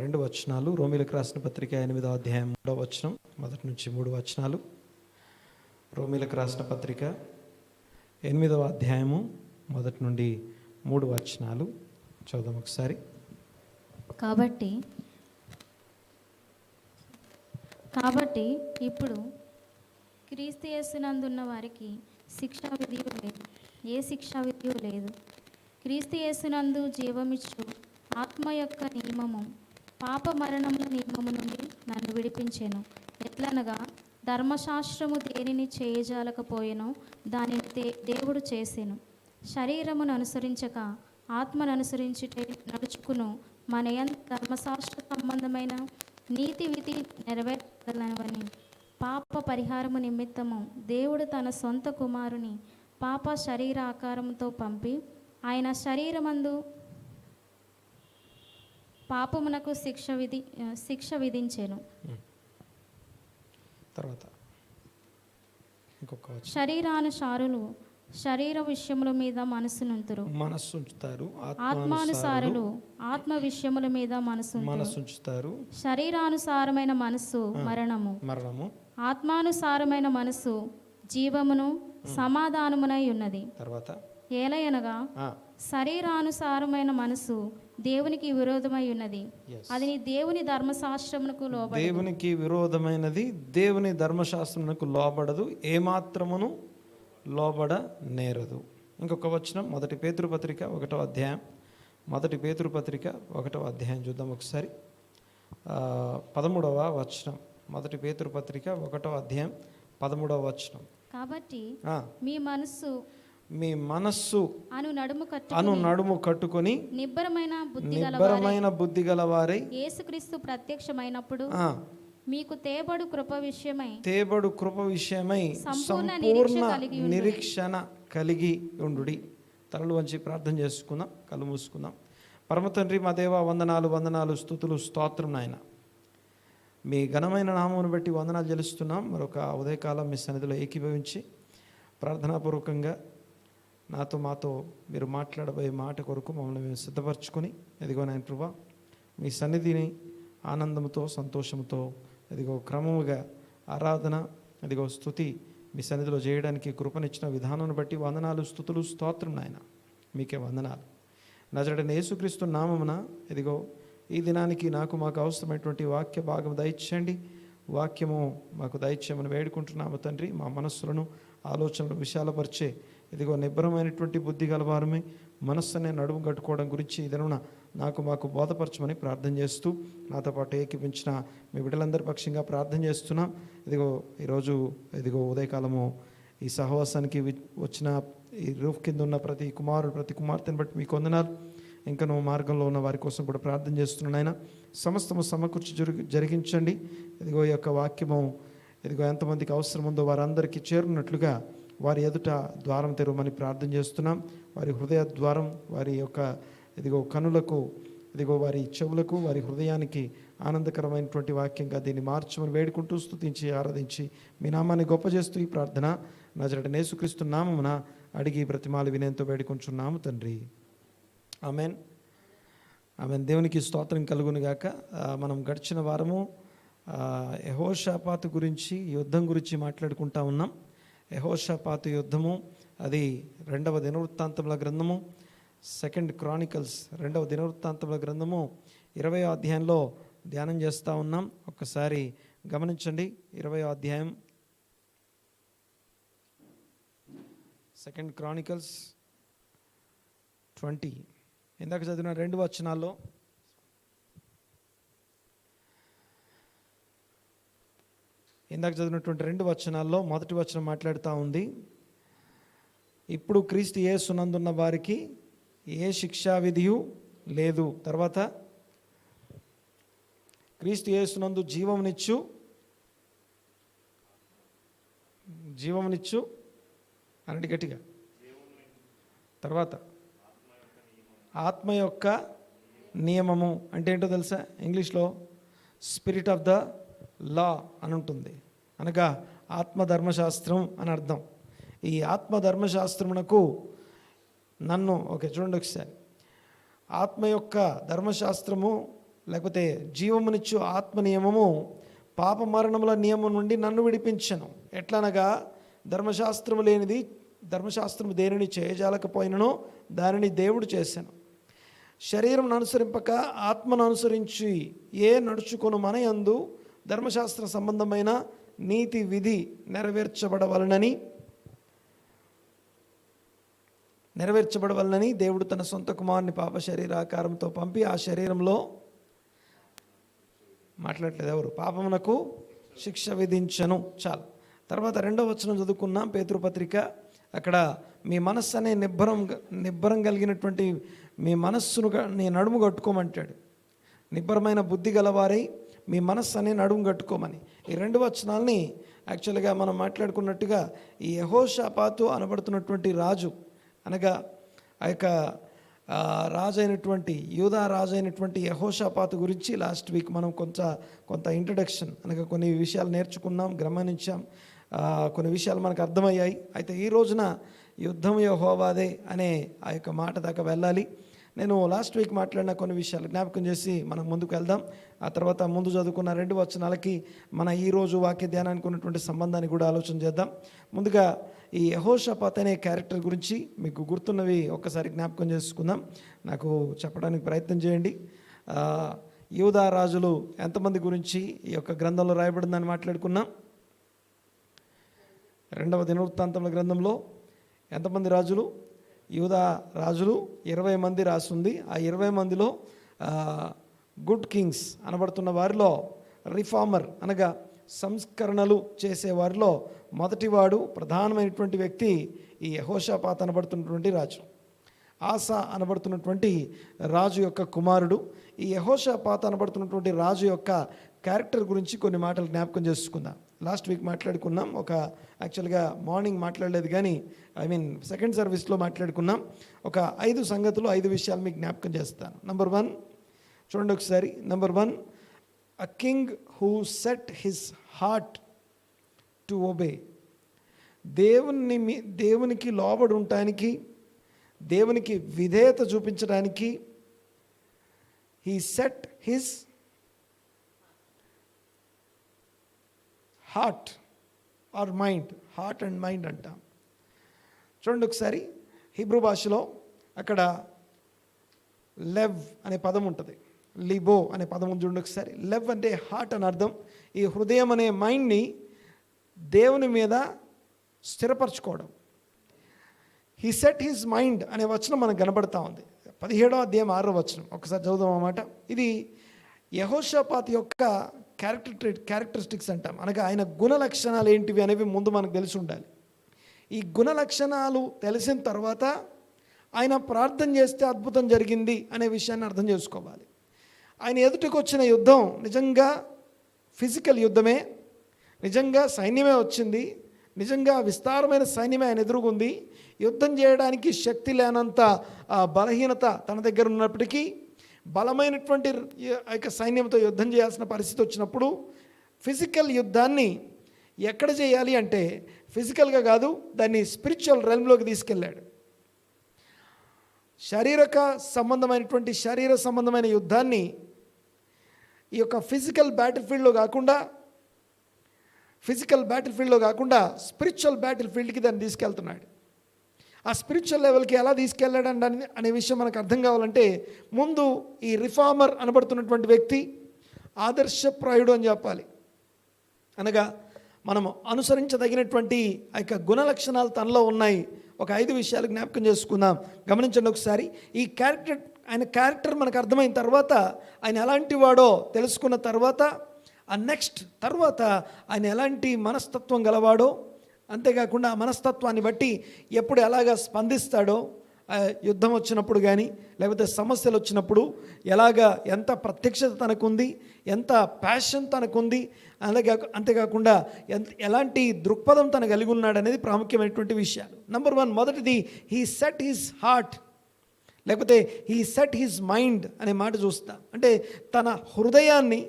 2 వచనాలు. రోమీలకు రాసిన పత్రిక 8వ అధ్యాయం 3వ వచనం, మొదటి నుంచి 3 వచనాలు. రోమీలకు రాసిన పత్రిక 8వ అధ్యాయము మొదటి నుండి 3 వచనాలు చదువుదాం ఒకసారి. కాబట్టి ఇప్పుడు క్రీస్తు యేసునందున్న వారికి శిక్షా విధి లేదు, ఏ శిక్షా విధి లేదు. క్రీస్తు యేసునందు జీవమిచ్చు ఆత్మ యొక్క నియమము పాప మరణముల నియమము నుండి నన్ను విడిపించెను. ఎట్లనగా ధర్మశాస్త్రము దేనిని చేయజాలకపోయెనో దానిని దేవుడు చేసెను. శరీరమును అనుసరించక ఆత్మను అనుసరించుటే నడుచుకును మన ధర్మశాస్త్ర సంబంధమైన నీతి విధి నెరవేర్చగలవని పాప పరిహారము నిమిత్తము దేవుడు తన సొంత కుమారుని పాప శరీర ఆకారముతో పంపి ఆయన శరీరమందు పాపమునకు శిక్ష విధించెను. తర్వాత శరీరానుసారులు శరీర విషయముల మీద మనస్సునుంతురు, ఆత్మానుసారులు ఆత్మ విషయముల మీద మనస్సుంచుతారు. శరీరానుసారమైన మనస్సు మరణము, ఆత్మానుసారమైన మనస్సు జీవమును సమాధానమునై ఉన్నది. తర్వాత ఏలయనగా శరీరానుసారమైన మనస్సు దేవునికి విరోధమై ఉన్నది, అది దేవుని ధర్మశాస్త్రమునకు లోబడదు. దేవునికి విరోధమైనది, దేవుని ధర్మశాస్త్రమునకు లోబడదు, ఏమాత్రమును లోబడ నేరదు. ఇంకొక వచనం, మొదటి పేతురు పత్రిక 1వ అధ్యాయం, మొదటి పేతురు పత్రిక 1వ అధ్యాయం చూద్దాం ఒకసారి. 13వ వచనం, మొదటి పేతురు పత్రిక 1వ అధ్యాయం 13వ వచనం. కాబట్టి మీ మనస్సు అను నడుము కట్టుకొని నిబ్బరమైన బుద్ధి గలవారై యేసుక్రీస్తు ప్రత్యక్షమైనప్పుడు మీకు తేబడు కృప విషయమై సంపూర్ణ నిరీక్షణ కలిగి ఉండుడి. తలలు వంచి ప్రార్థన చేసుకుందాం, కళ్ళు మూసుకుందాం. పరమ తండ్రి మా దేవ, వందనాలు స్తుతులు స్తోత్రం నాయన. మీ ఘనమైన నామమును బట్టి వందనాలు చెల్లిస్తున్నాం. మరొక ఉదయకాలం మీ సన్నిధిలో ఏకీభవించి ప్రార్థనాపూర్వకంగా నాతో మాతో మీరు మాట్లాడబోయే మాట కొరకు మమ్మల్ని మేము సిద్ధపరచుకొని, ఎదిగో నాయన ప్రభువా, మీ సన్నిధిని ఆనందంతో సంతోషంతో ఎదిగో క్రమముగా ఆరాధన, ఎదిగో స్తుతి మీ సన్నిధిలో చేయడానికి కృపనిచ్చిన విధానాన్ని బట్టి వందనాలు స్తుతులు స్తోత్రం నాయన. మీకే వందనాలు. నజరేయుడైన యేసుక్రీస్తు నామమున ఎదిగో ఈ దినానికి మాకు అవసరమైనటువంటి వాక్య భాగం దయచేయండి. వాక్యము మాకు దయచేయమని వేడుకుంటున్నాము తండ్రి. మా మనస్సులను ఆలోచనలు విశాలపరిచే ఇదిగో నిబ్బరమైనటువంటి బుద్ధి గలవారమే మనస్సునే నడుము కట్టుకోవడం గురించి ఇదనున మాకు బోధపరచమని ప్రార్థన చేస్తూ నాతో పాటు ఏకీపించిన మీ బిడ్డలందరి పక్షంగా ప్రార్థన చేస్తున్నాం. ఈరోజు ఉదయకాలము ఈ సహవాసానికి వచ్చిన ఈ రూఫ్ కింద ఉన్న ప్రతి కుమార్తెను బట్టి మీకు వందనాలు. ఇంకా నువ్వు మార్గంలో ఉన్న వారి కోసం కూడా ప్రార్థన చేస్తున్నాను ఆయన. సమస్తము సమకూర్చి జరిగించండి. ఇదిగో ఈ యొక్క వాక్యము ఎంతమందికి అవసరం ఉందో వారందరికీ చేరున్నట్లుగా వారి ఎదుట ద్వారం తెరవమని ప్రార్థన చేస్తున్నాం. వారి హృదయ ద్వారం, వారి యొక్క కనులకు, వారి చెవులకు, వారి హృదయానికి ఆనందకరమైనటువంటి వాక్యంగా దీన్ని మార్చమని వేడుకుంటూ స్తుతించి ఆరాధించి మీ నామాన్ని గొప్ప చేస్తూ ఈ ప్రార్థన నజరేయుడైన యేసుక్రీస్తు నామమున అడిగి బ్రతిమాలి వినయంతో వేడుకుంటున్నాము తండ్రి. ఆమెన్. దేవునికి స్తోత్రం కలుగును గాక. మనం గడిచిన వారము యెహోషాపాతు గురించి, యుద్ధం గురించి మాట్లాడుకుంటా ఉన్నాం. యెహోషాపాతు యుద్ధము అది 2వ దినవృత్తాంతముల గ్రంథము, 2 క్రానికల్స్ 2వ దినవృత్తాంతముల గ్రంథము 20వ అధ్యాయంలో ధ్యానం చేస్తూ ఉన్నాం. ఒక్కసారి గమనించండి. 20వ అధ్యాయం 2 క్రానికల్స్ 20. ఇందాక చదివిన 2 వచనాల్లో ఇందాక చదివినటువంటి 2 వచనాల్లో మొదటి వచనం మాట్లాడుతూ ఉంది, ఇప్పుడు క్రీస్తు యేసునందున్న వారికి ఏ శిక్షా విధియు లేదు. తర్వాత క్రీస్తు యేసునందు జీవమునిచ్చు అనండి గట్టిగా. తర్వాత ఆత్మ యొక్క నియమము అంటే ఏంటో తెలుసా? ఇంగ్లీష్లో స్పిరిట్ ఆఫ్ ద లా అని ఉంటుంది, అనగా ఆత్మధర్మశాస్త్రం అని అర్థం. ఈ ఆత్మధర్మశాస్త్రమునకు చూడండి ఒకసారి. ఆత్మ యొక్క ధర్మశాస్త్రము లేకపోతే జీవమునిచ్చు ఆత్మ నియమము పాప మరణముల నియమం నుండి నన్ను విడిపించను. ఎట్లనగా ధర్మశాస్త్రము లేనిది ధర్మశాస్త్రము దేనిని చేయజాలకపోయిననో దానిని దేవుడు చేశాను. శరీరం అనుసరింపక ఆత్మను అనుసరించి నడుచుకొను మన యందు ధర్మశాస్త్ర సంబంధమైన నీతి విధి నెరవేర్చబడవలనని దేవుడు తన సొంత కుమారుని పాప శరీరాకారంతో పంపి ఆ శరీరంలో మాట్లాడలేదు ఎవరు పాపమునకు శిక్ష విధించను. చాలు. తర్వాత 2వ వచనం చదువుకున్నాం పేతురు పత్రిక. అక్కడ మీ మనస్సు అనే నిబ్బరం కలిగినటువంటి మీ మనస్సును నీ నడుము కట్టుకోమంటాడు. నిబ్బరమైన బుద్ధి గలవారై మీ మనస్సు అనే నడుము కట్టుకోమని. ఈ 2 వచనాల్ని యాక్చువల్గా మనం మాట్లాడుకున్నట్టుగా ఈ యెహోషాపాతు అనబడుతున్నటువంటి రాజు, అనగా ఆ యొక్క రాజు అయినటువంటి యూదా రాజు అయినటువంటి యెహోషాపాతు గురించి లాస్ట్ వీక్ మనం కొంత ఇంట్రడక్షన్ అనగా కొన్ని విషయాలు నేర్చుకున్నాం, గమనించాం, కొన్ని విషయాలు మనకు అర్థమయ్యాయి. అయితే ఈ రోజున యుద్ధం యెహోవాదే అనే ఆ యొక్క మాట దాకా వెళ్ళాలి. నేను లాస్ట్ వీక్ మాట్లాడిన కొన్ని విషయాలు జ్ఞాపకం చేసి మనం ముందుకు వెళ్దాం. ఆ తర్వాత ముందు చదువుకున్న 2 వచనాలకి మన ఈరోజు వాక్య ధ్యానానికి ఉన్నటువంటి సంబంధాన్ని కూడా ఆలోచన చేద్దాం. ముందుగా ఈ యెహోషాపాతు అనే క్యారెక్టర్ గురించి మీకు గుర్తున్నవి ఒక్కసారి జ్ఞాపకం చేసుకుందాం. నాకు చెప్పడానికి ప్రయత్నం చేయండి. యూదా రాజులు ఎంతమంది గురించి ఈ యొక్క గ్రంథంలో రాయబడిందని మాట్లాడుకున్నాం. 2వ దినవృత్తాంతముల గ్రంథంలో ఎంతమంది రాజులు? యూదా రాజులు 20 మంది రాస్తుంది. ఆ 20 మందిలో గుడ్ కింగ్స్ అనబడుతున్న వారిలో రిఫార్మర్ అనగా సంస్కరణలు చేసే వారిలో మొదటివాడు ప్రధానమైనటువంటి వ్యక్తి ఈ యెహోషాపాతు అనబడుతున్నటువంటి రాజు. ఆసా అనబడుతున్నటువంటి రాజు యొక్క కుమారుడు. ఈ యెహోషాపాతు అనబడుతున్నటువంటి రాజు యొక్క క్యారెక్టర్ గురించి కొన్ని మాటలు జ్ఞాపకం చేసుకుందాం. లాస్ట్ వీక్ మాట్లాడుకున్నాం. యాక్చువల్గా మార్నింగ్ మాట్లాడలేదు కానీ సెకండ్ సర్వీస్లో మాట్లాడుకున్నాం. ఒక 5 సంగతులు 5 విషయాలు మీకు జ్ఞాపకం చేస్తాను. నంబర్ 1 చూడండి ఒకసారి. Number 1, a king who set his heart to obey. దేవునికి లోబడి ఉండటానికి, దేవునికి విధేయత చూపించడానికి he set his heart or mind, heart and mind అంటాం. చూడండి ఒకసారి. హీబ్రూ భాషలో అక్కడ లెవ్ అనే పదం ఉంటుంది, లిబో అనే పదం చూడండి ఒకసారి. లెవ్ అంటే హార్ట్ అని అర్థం. ఈ హృదయం అనే మైండ్ని దేవుని మీద స్థిరపరచుకోవడం. హీ సెట్ హిజ్ మైండ్ అనే వచనం మనకు కనబడతా ఉంది. 17వ అధ్యాయం 6వ వచనం ఒకసారి చదువుదాం అన్నమాట. ఇది యెహోషాపాతు యొక్క క్యారెక్టరిస్టిక్స్ అంటాం. అనగా ఆయన గుణ లక్షణాలు ఏంటివి అనేవి ముందు మనకు తెలిసి ఉండాలి. ఈ గుణ లక్షణాలు తెలిసిన తర్వాత ఆయన ప్రార్థన చేస్తే అద్భుతం జరిగింది అనే విషయాన్ని అర్థం చేసుకోవాలి. ఆయన ఎదుటికి వచ్చిన యుద్ధం నిజంగా ఫిజికల్ యుద్ధమే, నిజంగా సైన్యమే వచ్చింది, నిజంగా విస్తారమైన సైన్యమే ఆయన ఎదురుగుంది. యుద్ధం చేయడానికి శక్తి లేనంత బలహీనత తన దగ్గర ఉన్నప్పటికీ బలమైనటువంటి యొక్క సైన్యంతో యుద్ధం చేయాల్సిన పరిస్థితి వచ్చినప్పుడు ఫిజికల్ యుద్ధాన్ని ఎక్కడ చేయాలి అంటే ఫిజికల్గా కాదు, దాన్ని స్పిరిచువల్ రెల్మ్లోకి తీసుకెళ్ళాడు. శరీర సంబంధమైన యుద్ధాన్ని ఈ యొక్క ఫిజికల్ బ్యాటిల్ ఫీల్డ్లో కాకుండా స్పిరిచువల్ బ్యాటిల్ ఫీల్డ్కి దాన్ని తీసుకెళ్తున్నాడు. ఆ స్పిరిచువల్ లెవెల్కి ఎలా తీసుకెళ్ళాడు అనే విషయం మనకు అర్థం కావాలంటే ముందు ఈ రిఫార్మర్ అనబడుతున్నటువంటి వ్యక్తి ఆదర్శప్రాయుడు అని చెప్పాలి. అనగా మనము అనుసరించదగినటువంటి ఆ యొక్క గుణ లక్షణాలు తనలో ఉన్నాయి. ఒక 5 విషయాలు జ్ఞాపకం చేసుకుందాం. గమనించండి ఒకసారి. ఈ ఆయన క్యారెక్టర్ మనకు అర్థమైన తర్వాత, ఆయన ఎలాంటి వాడో తెలుసుకున్న తర్వాత, తర్వాత ఆయన ఎలాంటి మనస్తత్వం గలవాడో, అంతేకాకుండా ఆ మనస్తత్వాన్ని బట్టి ఎప్పుడు ఎలాగా స్పందిస్తాడో, యుద్ధం వచ్చినప్పుడు కానీ లేకపోతే సమస్యలు వచ్చినప్పుడు ఎంత ప్రత్యక్షత తనకుంది, ఎంత ప్యాషన్ తనకుంది, అంతేకాకుండా ఎలాంటి దృక్పథం తను కలిగి ఉన్నాడు అనేది ప్రాముఖ్యమైనటువంటి విషయాలు. నంబర్ 1 మొదటిది, హీ సెట్ హిస్ హార్ట్, లేకపోతే హీ సెట్ హిస్ మైండ్ అనే మాట చూస్తా. అంటే తన హృదయాన్ని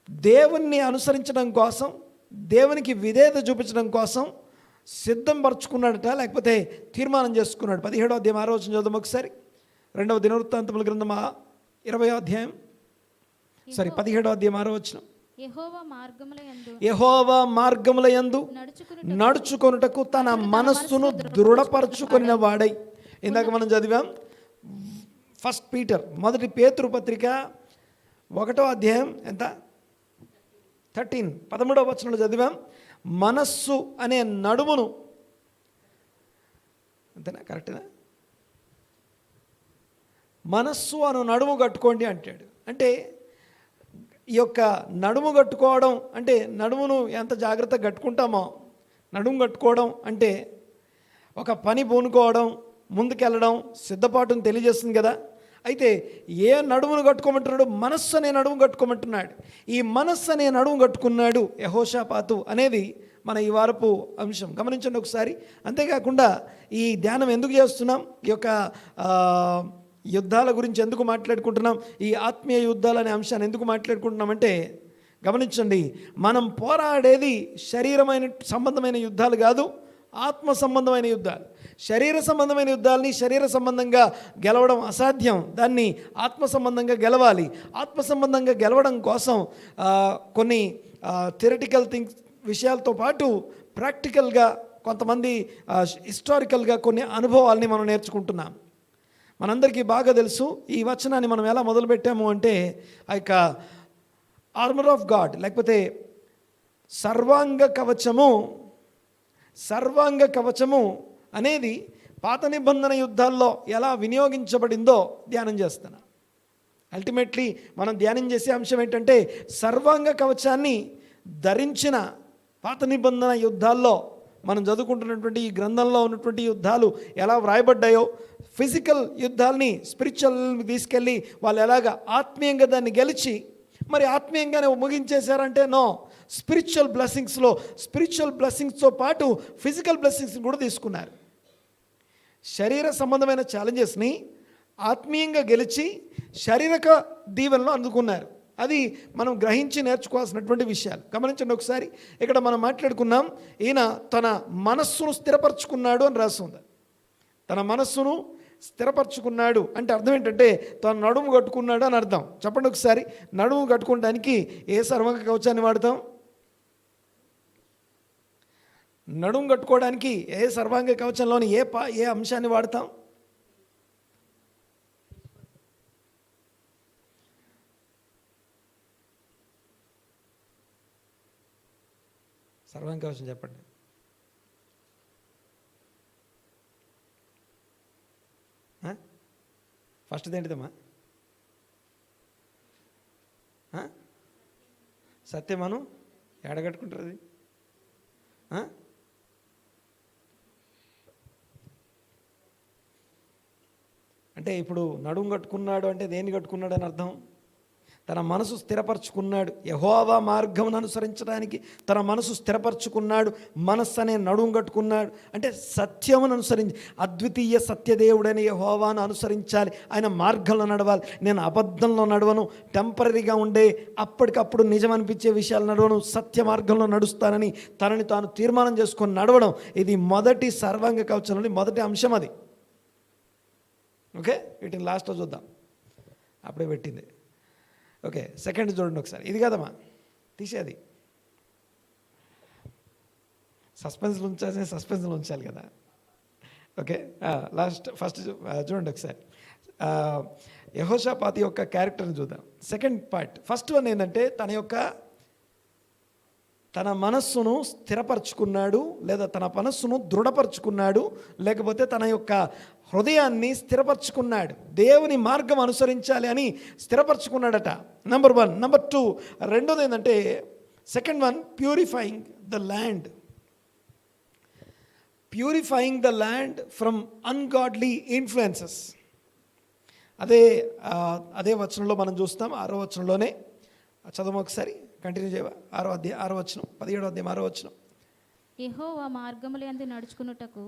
దేవుణ్ణి అనుసరించడం కోసం, దేవునికి విధేయత చూపించడం కోసం సిద్ధం పరుచుకున్నాడట, లేకపోతే తీర్మానం చేసుకున్నాడు. 17వ అధ్యాయం 6వ వచనం చదువు ఒకసారి. 2వ దినవృత్తాంతముల గ్రంథం 20వ అధ్యాయం సారీ 17వ అధ్యాయం 6వ వచనం. యెహోవా మార్గములయందు యెహోవా మార్గములయందు నడుచుకుని నడుచుకొనుటకు తన మనస్సును దృఢపరచుకొనిన వాడై. ఇందాక మనం చదివాం ఫస్ట్ పీటర్, మొదటి పేతురు పత్రిక 1వ అధ్యాయం ఎంత 13వ వచనంలో చదివాం, మనస్సు అనే నడుమును, అంతేనా, కరెక్టేనా, మనస్సు అను నడుము కట్టుకోండి అంటాడు. అంటే ఈ యొక్క నడుము కట్టుకోవడం అంటే నడుమును ఎంత జాగ్రత్తగా కట్టుకుంటామో, నడుము కట్టుకోవడం అంటే ఒక పని పూనుకోవడం, ముందుకెళ్ళడం, సిద్ధపాటును తెలియజేస్తుంది కదా. అయితే ఏ నడుమును కట్టుకోమంటున్నాడు? మనస్సు అనే నడుము కట్టుకోమంటున్నాడు. ఈ మనస్సు అనే నడుము కట్టుకున్నాడు యెహోషాపాతు అనేది మన ఈ వారపు అంశం. గమనించండి ఒకసారి. అంతేకాకుండా ఈ ధ్యానం ఎందుకు చేస్తున్నాం, ఈ యొక్క యుద్ధాల గురించి ఎందుకు మాట్లాడుకుంటున్నాం, ఈ ఆత్మీయ యుద్ధాలు అనే అంశాన్ని ఎందుకు మాట్లాడుకుంటున్నామంటే, గమనించండి, మనం పోరాడేది శరీరమైన సంబంధమైన యుద్ధాలు కాదు, ఆత్మ సంబంధమైన యుద్ధాలు. శరీర సంబంధమైన యుద్ధాలని శరీర సంబంధంగా గెలవడం అసాధ్యం, దాన్ని ఆత్మ సంబంధంగా గెలవాలి. ఆత్మ సంబంధంగా గెలవడం కోసం కొన్ని థియరిటికల్ విషయాలతో పాటు ప్రాక్టికల్గా కొంతమంది హిస్టారికల్గా కొన్ని అనుభవాల్ని మనం నేర్చుకుంటున్నాం. మనందరికీ బాగా తెలుసు, ఈ వచనాన్ని మనం ఎలా మొదలుపెట్టాము అంటే, ఆ యొక్క ఆర్మర్ ఆఫ్ గాడ్ లేకపోతే సర్వాంగ కవచము అనేది పాత నిబంధన యుద్ధాల్లో ఎలా వినియోగించబడిందో ధ్యానం చేస్తున్నా. అల్టిమేట్లీ మనం ధ్యానం చేసే అంశం ఏంటంటే, సర్వాంగ కవచాన్ని ధరించిన పాత నిబంధన యుద్ధాల్లో మనం చదువుకుంటున్నటువంటి ఈ గ్రంథంలో ఉన్నటువంటి యుద్ధాలు ఎలా వ్రాయబడ్డాయో, ఫిజికల్ యుద్ధాలని స్పిరిచువల్ తీసుకెళ్ళి వాళ్ళు ఎలాగ ఆత్మీయంగా దాన్ని గెలిచి మరి ఆత్మీయంగానే ముగించేశారంటే నో, స్పిరిచువల్ బ్లెస్సింగ్స్తో పాటు ఫిజికల్ బ్లెస్సింగ్స్ కూడా తీసుకున్నారు. శరీర సంబంధమైన ఛాలెంజెస్ని ఆత్మీయంగా గెలిచి శారీరక దీవెనలో అందుకున్నారు. అది మనం గ్రహించి నేర్చుకోవాల్సినటువంటి విషయాలు. గమనించండి ఒకసారి. ఇక్కడ మనం మాట్లాడుకున్నాం, ఈయన తన మనస్సును స్థిరపరచుకున్నాడు అని రాస్తుంది. తన మనస్సును స్థిరపరచుకున్నాడు అంటే అర్థం ఏంటంటే, తన నడుము కట్టుకున్నాడు అని అర్థం. చెప్పండి ఒకసారి. నడుము కట్టుకోవడానికి ఏ సర్వాంగ కవచాన్ని వాడతాం? నడుము కట్టుకోవడానికి ఏ సర్వాంగ కవచంలోని ఏ అంశాన్ని వాడతాం? సర్వాంగ కవచం చెప్పండి. ఫస్ట్ ఏంటిదమ్మా? సత్యమను ఎడగట్టుకుంటారు అది. అంటే ఇప్పుడు నడుము కట్టుకున్నాడు అంటే దేన్ని కట్టుకున్నాడు అని అర్థం? తన మనసు స్థిరపరచుకున్నాడు. యెహోవా మార్గమును అనుసరించడానికి తన మనసు స్థిరపరచుకున్నాడు. మనస్సు అనే నడుము కట్టుకున్నాడు అంటే సత్యమును అనుసరించి, అద్వితీయ సత్యదేవుడైన యెహోవాను అనుసరించాలి, ఆయన మార్గంలో నడవాలి. నేను అబద్ధంలో నడవను, టెంపరీగా ఉండే అప్పటికప్పుడు నిజం అనిపించే విషయాలు నడవను, సత్య మార్గంలో నడుస్తానని తనని తాను తీర్మానం చేసుకొని నడవడం, ఇది మొదటి సర్వాంగ కవచంలోని మొదటి అంశం. అది ఓకే, వీటిని లాస్ట్లో చూద్దాం, అప్పుడే పెట్టింది. ఓకే, సెకండ్ చూడండి ఒకసారి. ఇది కదమ్మా తీసేది, సస్పెన్స్లో ఉంచాలి కదా. ఓకే, ఫస్ట్ చూడండి ఒకసారి. యెహోషాపాతు యొక్క క్యారెక్టర్ని చూద్దాం. Second part. ఫస్ట్ వన్ ఏంటంటే, తన మనస్సును స్థిరపరచుకున్నాడు, లేదా తన మనస్సును దృఢపరచుకున్నాడు, లేకపోతే తన యొక్క హృదయాన్ని స్థిరపరచుకున్నాడు. దేవుని మార్గం అనుసరించాలి అని స్థిరపరచుకున్నాడట. నెంబర్ 1. నెంబర్ 2, రెండోది ఏంటంటే, second one, purifying the land from ungodly influences. అదే వచనంలో మనం చూస్తాం. 6వ వచనంలోనే చదువు ఒకసారి, కంటిన్యూ చేయవా? 6వ వచనం, 17వ అధ్యాయం 6వ వచనం. యెహోవా మార్గములందు నడుచుకొనుటకు